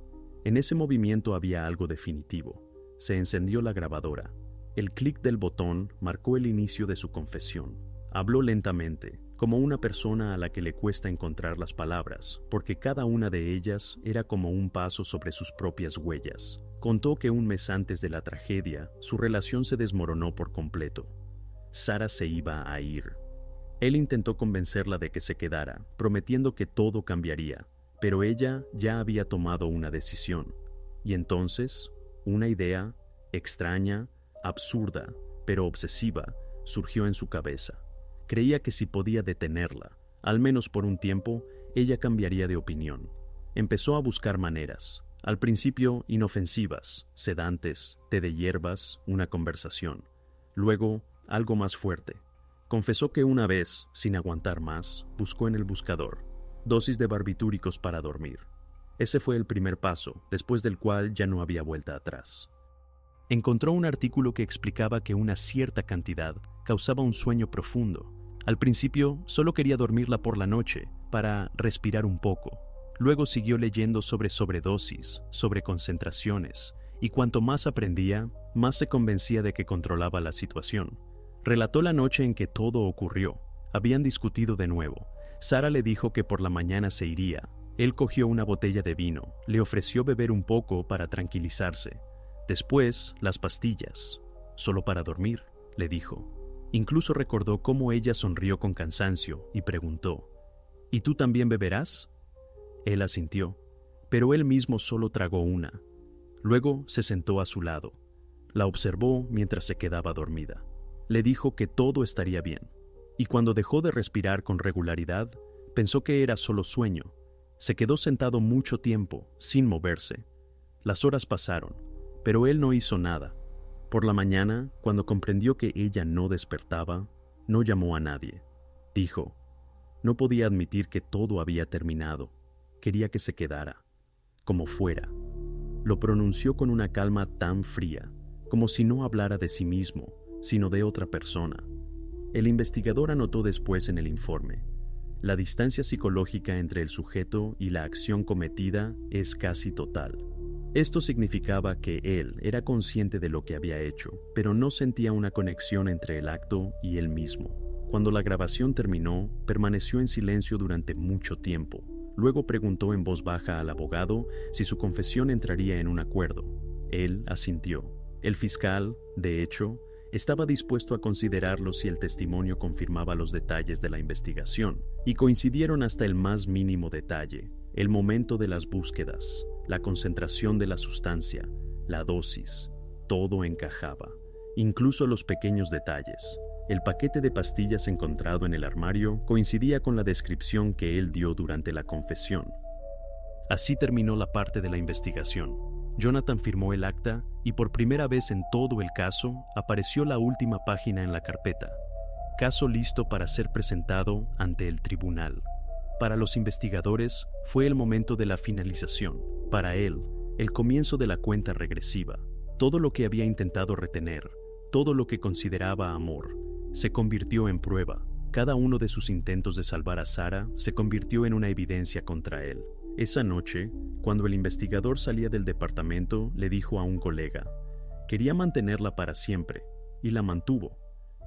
En ese movimiento había algo definitivo. Se encendió la grabadora. El clic del botón marcó el inicio de su confesión. Habló lentamente, como una persona a la que le cuesta encontrar las palabras, porque cada una de ellas era como un paso sobre sus propias huellas. Contó que un mes antes de la tragedia, su relación se desmoronó por completo. Sara se iba a ir. Él intentó convencerla de que se quedara, prometiendo que todo cambiaría, pero ella ya había tomado una decisión. Y entonces, una idea, extraña, absurda, pero obsesiva, surgió en su cabeza. Creía que si podía detenerla, al menos por un tiempo, ella cambiaría de opinión. Empezó a buscar maneras, al principio inofensivas, sedantes, té de hierbas, una conversación. Luego, algo más fuerte. Confesó que una vez, sin aguantar más, buscó en el buscador dosis de barbitúricos para dormir. Ese fue el primer paso, después del cual ya no había vuelta atrás. Encontró un artículo que explicaba que una cierta cantidad causaba un sueño profundo. Al principio solo quería dormirla por la noche, para respirar un poco. Luego siguió leyendo sobre sobredosis, sobre concentraciones, y cuanto más aprendía, más se convencía de que controlaba la situación. Relató la noche en que todo ocurrió. Habían discutido de nuevo. Sara le dijo que por la mañana se iría. Él cogió una botella de vino, le ofreció beber un poco para tranquilizarse. Después, las pastillas. «Solo para dormir», le dijo. Incluso recordó cómo ella sonrió con cansancio y preguntó: «¿Y tú también beberás?». Él asintió, pero él mismo solo tragó una. Luego se sentó a su lado. La observó mientras se quedaba dormida. Le dijo que todo estaría bien, y cuando dejó de respirar con regularidad, pensó que era solo sueño. Se quedó sentado mucho tiempo, sin moverse. Las horas pasaron, pero él no hizo nada. Por la mañana, cuando comprendió que ella no despertaba, no llamó a nadie. Dijo: no podía admitir que todo había terminado. Quería que se quedara, como fuera. Lo pronunció con una calma tan fría, como si no hablara de sí mismo, sino de otra persona. El investigador anotó después en el informe: la distancia psicológica entre el sujeto y la acción cometida es casi total. Esto significaba que él era consciente de lo que había hecho, pero no sentía una conexión entre el acto y él mismo. Cuando la grabación terminó, permaneció en silencio durante mucho tiempo. Luego preguntó en voz baja al abogado si su confesión entraría en un acuerdo. Él asintió. El fiscal, de hecho, estaba dispuesto a considerarlo si el testimonio confirmaba los detalles de la investigación, y coincidieron hasta el más mínimo detalle: el momento de las búsquedas, la concentración de la sustancia, la dosis. Todo encajaba, incluso los pequeños detalles. El paquete de pastillas encontrado en el armario coincidía con la descripción que él dio durante la confesión. Así terminó la parte de la investigación. Jonathan firmó el acta y por primera vez en todo el caso apareció la última página en la carpeta. Caso listo para ser presentado ante el tribunal. Para los investigadores fue el momento de la finalización. Para él, el comienzo de la cuenta regresiva. Todo lo que había intentado retener, todo lo que consideraba amor, se convirtió en prueba. Cada uno de sus intentos de salvar a Sara se convirtió en una evidencia contra él. Esa noche, cuando el investigador salía del departamento, le dijo a un colega: quería mantenerla para siempre, y la mantuvo,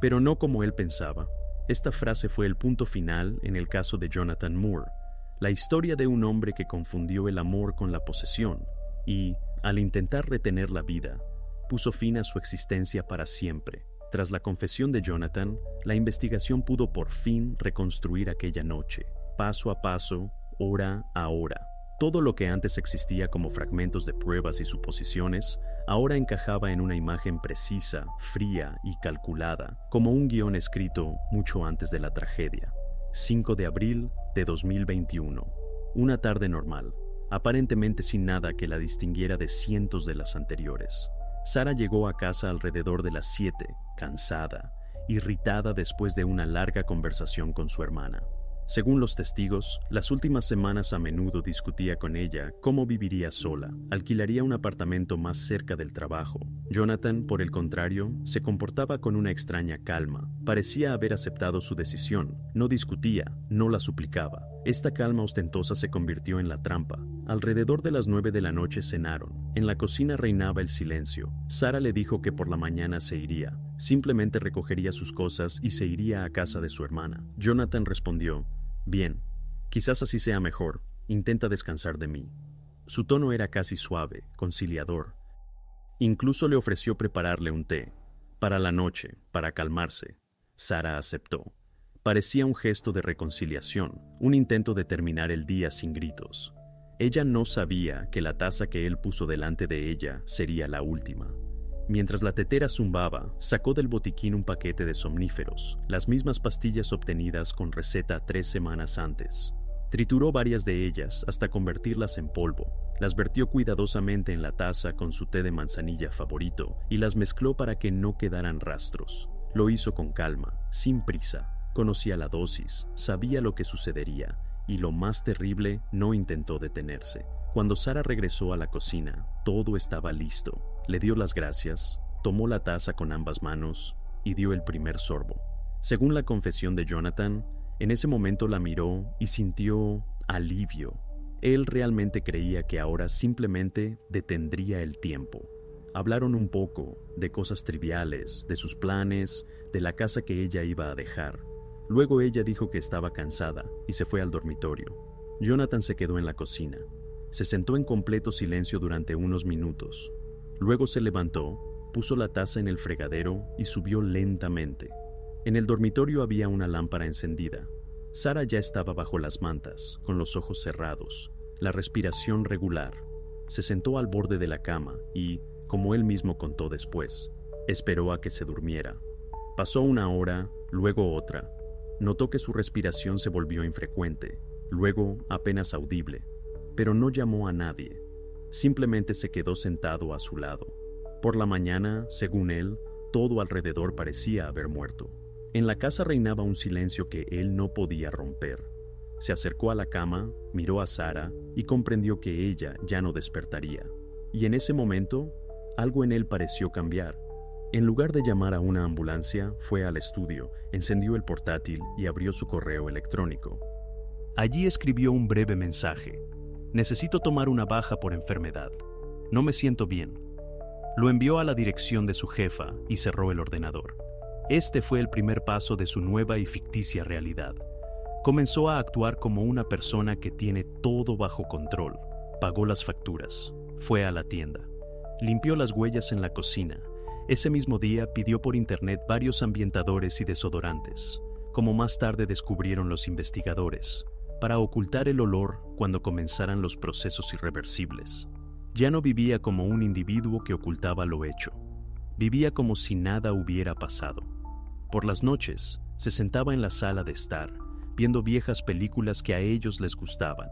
pero no como él pensaba. Esta frase fue el punto final en el caso de Jonathan Moore, la historia de un hombre que confundió el amor con la posesión y, al intentar retener la vida, puso fin a su existencia para siempre. Tras la confesión de Jonathan, la investigación pudo por fin reconstruir aquella noche, paso a paso, hora a hora. Todo lo que antes existía como fragmentos de pruebas y suposiciones, ahora encajaba en una imagen precisa, fría y calculada, como un guión escrito mucho antes de la tragedia. 5 de abril de 2021. Una tarde normal, aparentemente sin nada que la distinguiera de cientos de las anteriores. Sara llegó a casa alrededor de las 7, cansada, irritada después de una larga conversación con su hermana. Según los testigos, las últimas semanas a menudo discutía con ella cómo viviría sola, alquilaría un apartamento más cerca del trabajo. Jonathan, por el contrario, se comportaba con una extraña calma. Parecía haber aceptado su decisión, no discutía, no la suplicaba. Esta calma ostentosa se convirtió en la trampa. Alrededor de las 9 de la noche cenaron. En la cocina reinaba el silencio. Sara le dijo que por la mañana se iría. Simplemente recogería sus cosas y se iría a casa de su hermana. Jonathan respondió: «Bien, quizás así sea mejor. Intenta descansar de mí». Su tono era casi suave, conciliador. Incluso le ofreció prepararle un té. Para la noche, para calmarse. Sara aceptó. Parecía un gesto de reconciliación, un intento de terminar el día sin gritos. Ella no sabía que la taza que él puso delante de ella sería la última. Mientras la tetera zumbaba, sacó del botiquín un paquete de somníferos, las mismas pastillas obtenidas con receta 3 semanas antes. Trituró varias de ellas hasta convertirlas en polvo. Las vertió cuidadosamente en la taza con su té de manzanilla favorito y las mezcló para que no quedaran rastros. Lo hizo con calma, sin prisa. Conocía la dosis, sabía lo que sucedería, y lo más terrible, no intentó detenerse. Cuando Sara regresó a la cocina, todo estaba listo. Le dio las gracias, tomó la taza con ambas manos y dio el primer sorbo. Según la confesión de Jonathan, en ese momento la miró y sintió alivio. Él realmente creía que ahora simplemente detendría el tiempo. Hablaron un poco de cosas triviales, de sus planes, de la casa que ella iba a dejar. Luego ella dijo que estaba cansada y se fue al dormitorio. Jonathan se quedó en la cocina. Se sentó en completo silencio durante unos minutos. Luego se levantó, puso la taza en el fregadero y subió lentamente. En el dormitorio había una lámpara encendida. Sara ya estaba bajo las mantas, con los ojos cerrados, la respiración regular. Se sentó al borde de la cama y, como él mismo contó después, esperó a que se durmiera. Pasó una hora, luego otra. Notó que su respiración se volvió infrecuente, luego apenas audible, pero no llamó a nadie. Simplemente se quedó sentado a su lado. Por la mañana, según él, todo alrededor parecía haber muerto. En la casa reinaba un silencio que él no podía romper. Se acercó a la cama, miró a Sara y comprendió que ella ya no despertaría. Y en ese momento, algo en él pareció cambiar. En lugar de llamar a una ambulancia, fue al estudio, encendió el portátil y abrió su correo electrónico. Allí escribió un breve mensaje. «Necesito tomar una baja por enfermedad. No me siento bien». Lo envió a la dirección de su jefa y cerró el ordenador. Este fue el primer paso de su nueva y ficticia realidad. Comenzó a actuar como una persona que tiene todo bajo control. Pagó las facturas, fue a la tienda, limpió las huellas en la cocina. Ese mismo día pidió por internet varios ambientadores y desodorantes, como más tarde descubrieron los investigadores, para ocultar el olor cuando comenzaran los procesos irreversibles. Ya no vivía como un individuo que ocultaba lo hecho. Vivía como si nada hubiera pasado. Por las noches, se sentaba en la sala de estar, viendo viejas películas que a ellos les gustaban.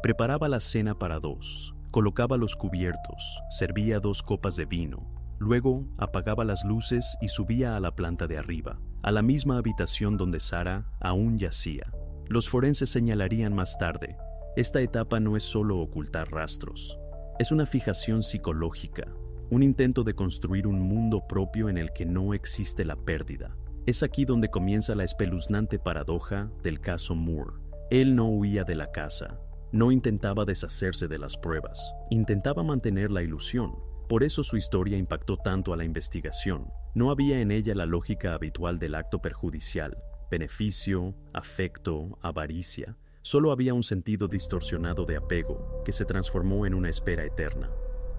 Preparaba la cena para 2, colocaba los cubiertos, servía 2 copas de vino. Luego apagaba las luces y subía a la planta de arriba, a la misma habitación donde Sara aún yacía. Los forenses señalarían más tarde, esta etapa no es solo ocultar rastros, es una fijación psicológica, un intento de construir un mundo propio en el que no existe la pérdida. Es aquí donde comienza la espeluznante paradoja del caso Moore. Él no huía de la casa, no intentaba deshacerse de las pruebas, intentaba mantener la ilusión. Por eso su historia impactó tanto a la investigación. No había en ella la lógica habitual del acto perjudicial, beneficio, afecto, avaricia. Solo había un sentido distorsionado de apego que se transformó en una espera eterna.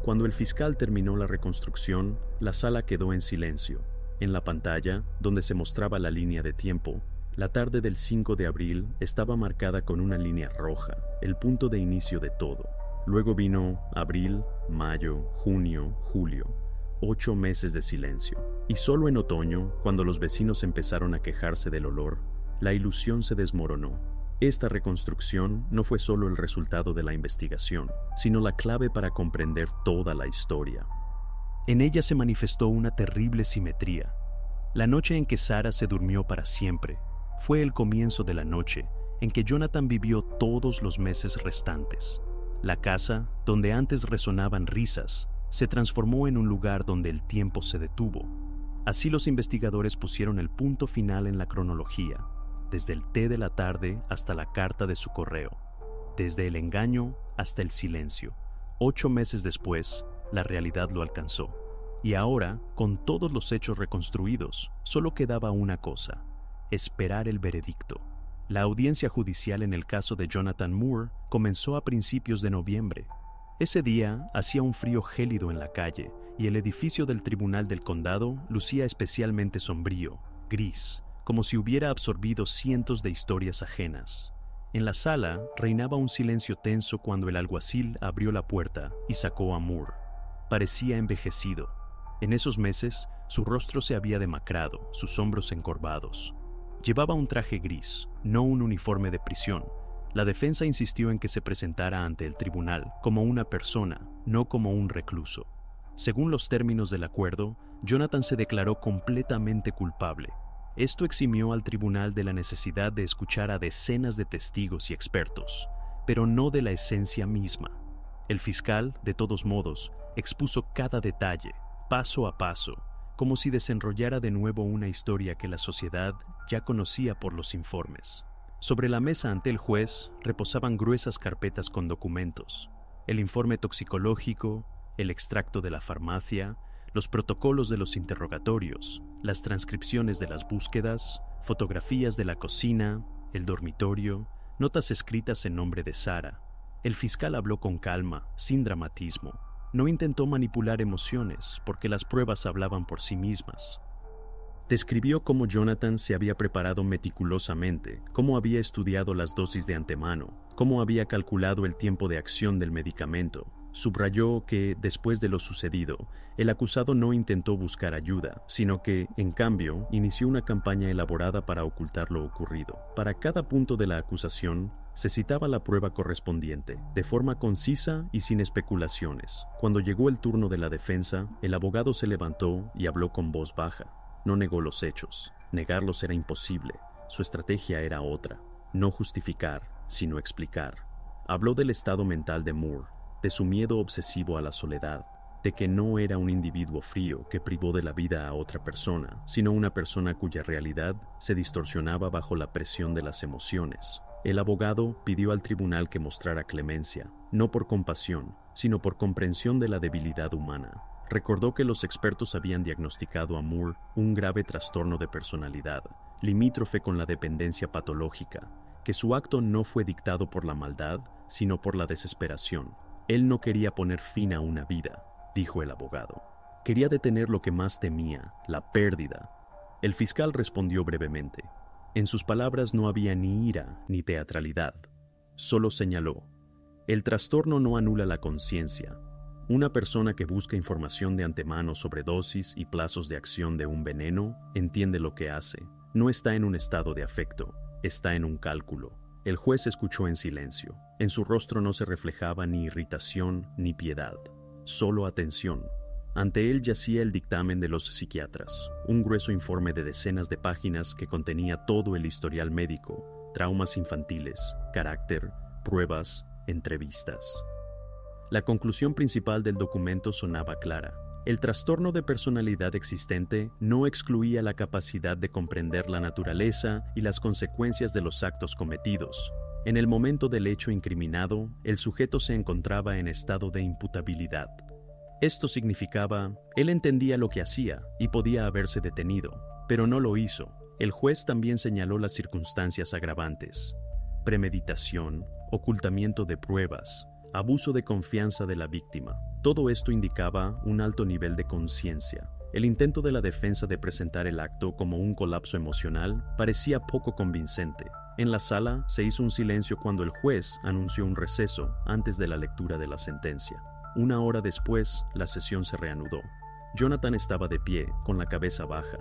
Cuando el fiscal terminó la reconstrucción, la sala quedó en silencio. En la pantalla, donde se mostraba la línea de tiempo, la tarde del 5 de abril estaba marcada con una línea roja, el punto de inicio de todo. Luego vino abril, mayo, junio, julio. 8 meses de silencio. Y solo en otoño, cuando los vecinos empezaron a quejarse del olor, la ilusión se desmoronó. Esta reconstrucción no fue solo el resultado de la investigación, sino la clave para comprender toda la historia. En ella se manifestó una terrible simetría. La noche en que Sarah se durmió para siempre fue el comienzo de la noche en que Jonathan vivió todos los meses restantes. La casa, donde antes resonaban risas, se transformó en un lugar donde el tiempo se detuvo. Así los investigadores pusieron el punto final en la cronología, desde el té de la tarde hasta la carta de su correo, desde el engaño hasta el silencio. 8 meses después, la realidad lo alcanzó. Y ahora, con todos los hechos reconstruidos, solo quedaba una cosa: esperar el veredicto. La audiencia judicial en el caso de Jonathan Moore comenzó a principios de noviembre. Ese día hacía un frío gélido en la calle y el edificio del Tribunal del Condado lucía especialmente sombrío, gris, como si hubiera absorbido cientos de historias ajenas. En la sala reinaba un silencio tenso cuando el alguacil abrió la puerta y sacó a Moore. Parecía envejecido. En esos meses, su rostro se había demacrado, sus hombros encorvados. Llevaba un traje gris, no un uniforme de prisión. La defensa insistió en que se presentara ante el tribunal como una persona, no como un recluso. Según los términos del acuerdo, Jonathan se declaró completamente culpable. Esto eximió al tribunal de la necesidad de escuchar a decenas de testigos y expertos, pero no de la esencia misma. El fiscal, de todos modos, expuso cada detalle, paso a paso, como si desenrollara de nuevo una historia que la sociedad ya conocía por los informes. Sobre la mesa ante el juez reposaban gruesas carpetas con documentos: el informe toxicológico, el extracto de la farmacia, los protocolos de los interrogatorios, las transcripciones de las búsquedas, fotografías de la cocina, el dormitorio, notas escritas en nombre de Sarah. El fiscal habló con calma, sin dramatismo. No intentó manipular emociones, porque las pruebas hablaban por sí mismas. Describió cómo Jonathan se había preparado meticulosamente, cómo había estudiado las dosis de antemano, cómo había calculado el tiempo de acción del medicamento. Subrayó que, después de lo sucedido, el acusado no intentó buscar ayuda, sino que, en cambio, inició una campaña elaborada para ocultar lo ocurrido. Para cada punto de la acusación, se citaba la prueba correspondiente, de forma concisa y sin especulaciones. Cuando llegó el turno de la defensa, el abogado se levantó y habló con voz baja. No negó los hechos. Negarlos era imposible. Su estrategia era otra: no justificar, sino explicar. Habló del estado mental de Moore, de su miedo obsesivo a la soledad, de que no era un individuo frío que privó de la vida a otra persona, sino una persona cuya realidad se distorsionaba bajo la presión de las emociones. El abogado pidió al tribunal que mostrara clemencia, no por compasión, sino por comprensión de la debilidad humana. Recordó que los expertos habían diagnosticado a Moore un grave trastorno de personalidad, limítrofe con la dependencia patológica, que su acto no fue dictado por la maldad, sino por la desesperación. Él no quería poner fin a una vida, dijo el abogado. Quería detener lo que más temía, la pérdida. El fiscal respondió brevemente. En sus palabras no había ni ira ni teatralidad. Solo señaló: el trastorno no anula la conciencia. Una persona que busca información de antemano sobre dosis y plazos de acción de un veneno entiende lo que hace. No está en un estado de afecto, está en un cálculo. El juez escuchó en silencio. En su rostro no se reflejaba ni irritación ni piedad, solo atención. Ante él yacía el dictamen de los psiquiatras, un grueso informe de decenas de páginas que contenía todo el historial médico, traumas infantiles, carácter, pruebas, entrevistas. La conclusión principal del documento sonaba clara. El trastorno de personalidad existente no excluía la capacidad de comprender la naturaleza y las consecuencias de los actos cometidos. En el momento del hecho incriminado, el sujeto se encontraba en estado de imputabilidad. Esto significaba, él entendía lo que hacía y podía haberse detenido, pero no lo hizo. El juez también señaló las circunstancias agravantes: premeditación, ocultamiento de pruebas, abuso de confianza de la víctima. Todo esto indicaba un alto nivel de conciencia. El intento de la defensa de presentar el acto como un colapso emocional parecía poco convincente. En la sala se hizo un silencio cuando el juez anunció un receso antes de la lectura de la sentencia. 1 hora después, la sesión se reanudó. Jonathan estaba de pie, con la cabeza baja.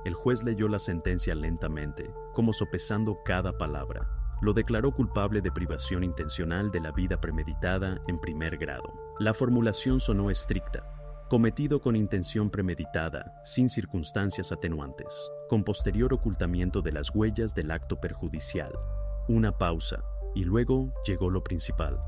El juez leyó la sentencia lentamente, como sopesando cada palabra. Lo declaró culpable de privación intencional de la vida premeditada en primer grado. La formulación sonó estricta. Cometido con intención premeditada, sin circunstancias atenuantes, con posterior ocultamiento de las huellas del acto perjudicial. Una pausa, y luego llegó lo principal.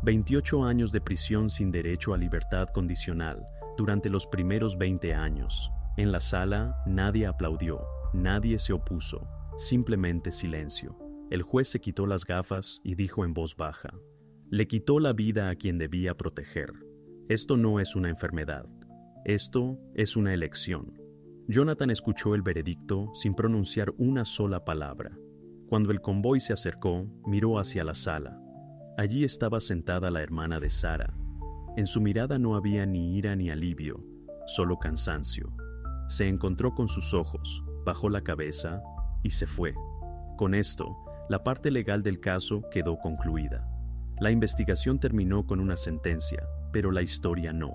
28 años de prisión sin derecho a libertad condicional durante los primeros 20 años. En la sala nadie aplaudió, nadie se opuso, simplemente silencio. El juez se quitó las gafas y dijo en voz baja: le quitó la vida a quien debía proteger. Esto no es una enfermedad. Esto es una elección. Jonathan escuchó el veredicto sin pronunciar una sola palabra. Cuando el convoy se acercó, miró hacia la sala. Allí estaba sentada la hermana de Sarah. En su mirada no había ni ira ni alivio, solo cansancio. Se encontró con sus ojos, bajó la cabeza y se fue. Con esto, la parte legal del caso quedó concluida. La investigación terminó con una sentencia, pero la historia no.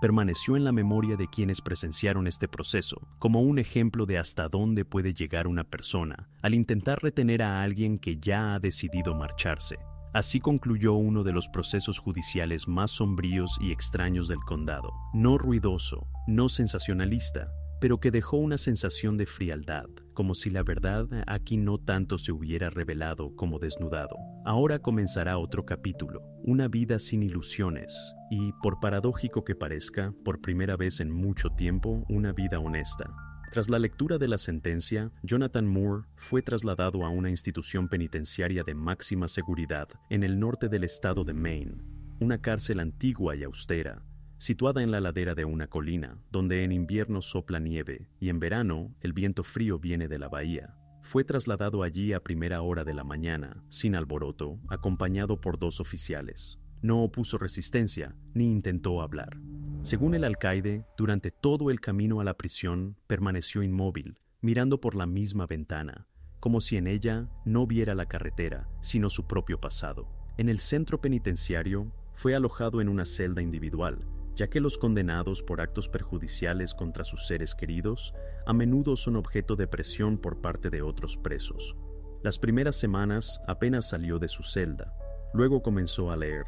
Permaneció en la memoria de quienes presenciaron este proceso como un ejemplo de hasta dónde puede llegar una persona al intentar retener a alguien que ya ha decidido marcharse. Así concluyó uno de los procesos judiciales más sombríos y extraños del condado. No ruidoso, no sensacionalista, pero que dejó una sensación de frialdad, como si la verdad aquí no tanto se hubiera revelado como desnudado. Ahora comenzará otro capítulo, una vida sin ilusiones y, por paradójico que parezca, por primera vez en mucho tiempo, una vida honesta. Tras la lectura de la sentencia, Jonathan Moore fue trasladado a una institución penitenciaria de máxima seguridad en el norte del estado de Maine, una cárcel antigua y austera, situada en la ladera de una colina, donde en invierno sopla nieve y en verano el viento frío viene de la bahía. Fue trasladado allí a primera hora de la mañana, sin alboroto, acompañado por 2 oficiales. No opuso resistencia ni intentó hablar. Según el alcaide, durante todo el camino a la prisión permaneció inmóvil, mirando por la misma ventana, como si en ella no viera la carretera, sino su propio pasado. En el centro penitenciario fue alojado en una celda individual, ya que los condenados por actos perjudiciales contra sus seres queridos a menudo son objeto de presión por parte de otros presos. Las primeras semanas apenas salió de su celda, luego comenzó a leer.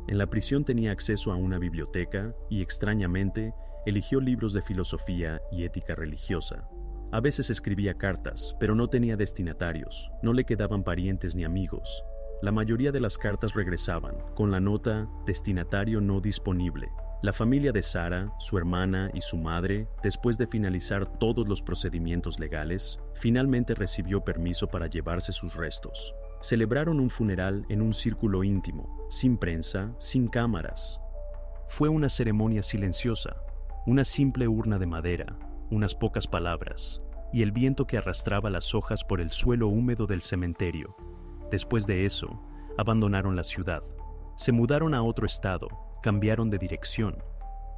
En la prisión tenía acceso a una biblioteca y, extrañamente, eligió libros de filosofía y ética religiosa. A veces escribía cartas, pero no tenía destinatarios, no le quedaban parientes ni amigos. La mayoría de las cartas regresaban, con la nota «destinatario no disponible». La familia de Sarah, su hermana y su madre, después de finalizar todos los procedimientos legales, finalmente recibió permiso para llevarse sus restos. Celebraron un funeral en un círculo íntimo, sin prensa, sin cámaras. Fue una ceremonia silenciosa, una simple urna de madera, unas pocas palabras, y el viento que arrastraba las hojas por el suelo húmedo del cementerio. Después de eso, abandonaron la ciudad. Se mudaron a otro estado, cambiaron de dirección.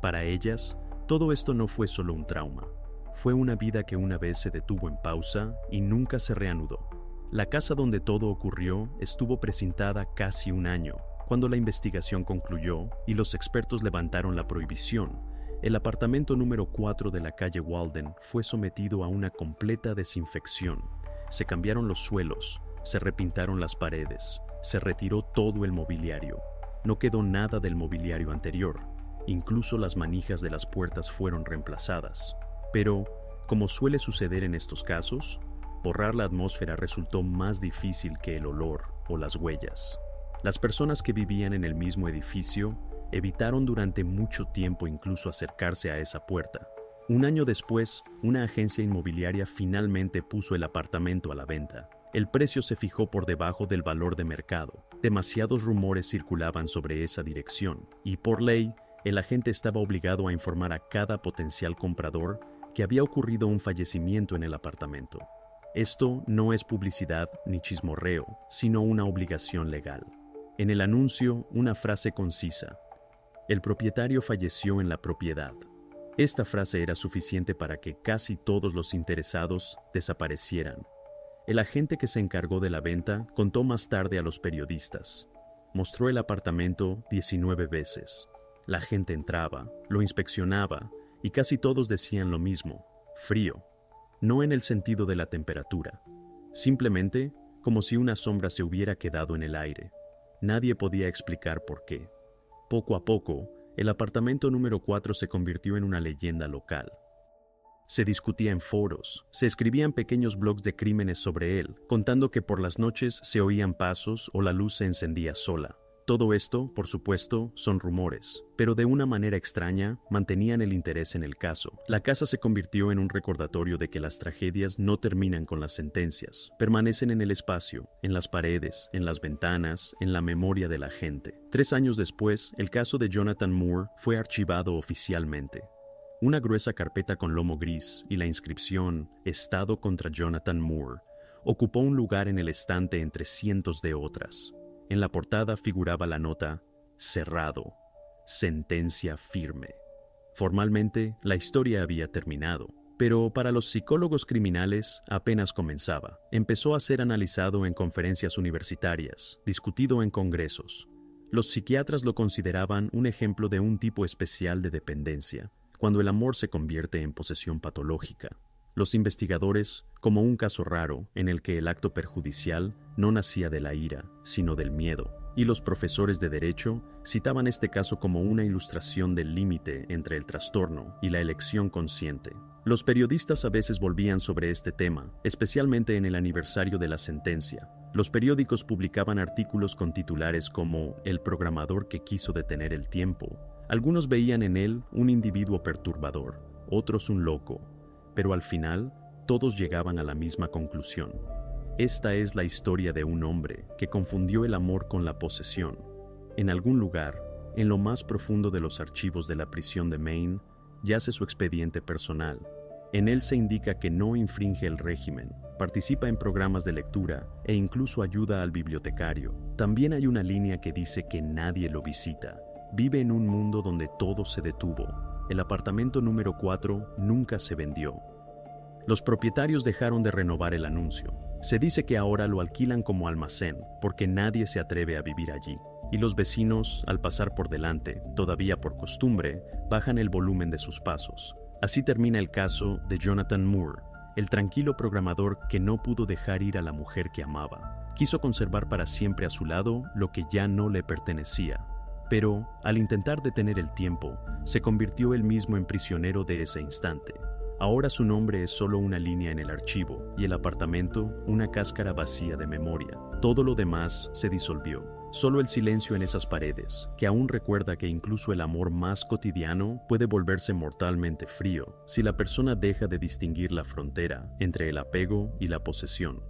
Para ellas, todo esto no fue solo un trauma. Fue una vida que una vez se detuvo en pausa y nunca se reanudó. La casa donde todo ocurrió estuvo precintada casi 1 año. Cuando la investigación concluyó y los expertos levantaron la prohibición, el apartamento número 4 de la calle Walden fue sometido a una completa desinfección. Se cambiaron los suelos, se repintaron las paredes, se retiró todo el mobiliario. No quedó nada del mobiliario anterior, incluso las manijas de las puertas fueron reemplazadas. Pero, como suele suceder en estos casos, borrar la atmósfera resultó más difícil que el olor o las huellas. Las personas que vivían en el mismo edificio evitaron durante mucho tiempo incluso acercarse a esa puerta. 1 año después, una agencia inmobiliaria finalmente puso el apartamento a la venta. El precio se fijó por debajo del valor de mercado. Demasiados rumores circulaban sobre esa dirección, y por ley, el agente estaba obligado a informar a cada potencial comprador que había ocurrido un fallecimiento en el apartamento. Esto no es publicidad ni chismorreo, sino una obligación legal. En el anuncio, una frase concisa: el propietario falleció en la propiedad. Esta frase era suficiente para que casi todos los interesados desaparecieran. El agente que se encargó de la venta contó más tarde a los periodistas. Mostró el apartamento 19 veces. La gente entraba, lo inspeccionaba, y casi todos decían lo mismo: frío. No en el sentido de la temperatura, simplemente como si una sombra se hubiera quedado en el aire. Nadie podía explicar por qué. Poco a poco, el apartamento número 4 se convirtió en una leyenda local. Se discutía en foros, se escribían pequeños blogs de crímenes sobre él, contando que por las noches se oían pasos o la luz se encendía sola. Todo esto, por supuesto, son rumores, pero de una manera extraña mantenían el interés en el caso. La casa se convirtió en un recordatorio de que las tragedias no terminan con las sentencias, permanecen en el espacio, en las paredes, en las ventanas, en la memoria de la gente. 3 años después, el caso de Jonathan Moore fue archivado oficialmente. Una gruesa carpeta con lomo gris y la inscripción «Estado contra Jonathan Moore» ocupó un lugar en el estante entre cientos de otras. En la portada figuraba la nota «Cerrado, sentencia firme». Formalmente, la historia había terminado, pero para los psicólogos criminales apenas comenzaba. Empezó a ser analizado en conferencias universitarias, discutido en congresos. Los psiquiatras lo consideraban un ejemplo de un tipo especial de dependencia, cuando el amor se convierte en posesión patológica. Los investigadores, como un caso raro en el que el acto perjudicial no nacía de la ira, sino del miedo, y los profesores de derecho citaban este caso como una ilustración del límite entre el trastorno y la elección consciente. Los periodistas a veces volvían sobre este tema, especialmente en el aniversario de la sentencia. Los periódicos publicaban artículos con titulares como «El programador que quiso detener el tiempo». Algunos veían en él un individuo perturbador, otros un loco, pero al final todos llegaban a la misma conclusión. Esta es la historia de un hombre que confundió el amor con la posesión. En algún lugar, en lo más profundo de los archivos de la prisión de Maine, yace su expediente personal. En él se indica que no infringe el régimen, participa en programas de lectura e incluso ayuda al bibliotecario. También hay una línea que dice que nadie lo visita. Vive en un mundo donde todo se detuvo. El apartamento número 4 nunca se vendió. Los propietarios dejaron de renovar el anuncio. Se dice que ahora lo alquilan como almacén porque nadie se atreve a vivir allí. Y los vecinos, al pasar por delante, todavía por costumbre, bajan el volumen de sus pasos. Así termina el caso de Jonathan Moore, el tranquilo programador que no pudo dejar ir a la mujer que amaba. Quiso conservar para siempre a su lado lo que ya no le pertenecía. Pero, al intentar detener el tiempo, se convirtió él mismo en prisionero de ese instante. Ahora su nombre es solo una línea en el archivo y el apartamento una cáscara vacía de memoria. Todo lo demás se disolvió. Solo el silencio en esas paredes, que aún recuerda que incluso el amor más cotidiano puede volverse mortalmente frío si la persona deja de distinguir la frontera entre el apego y la posesión.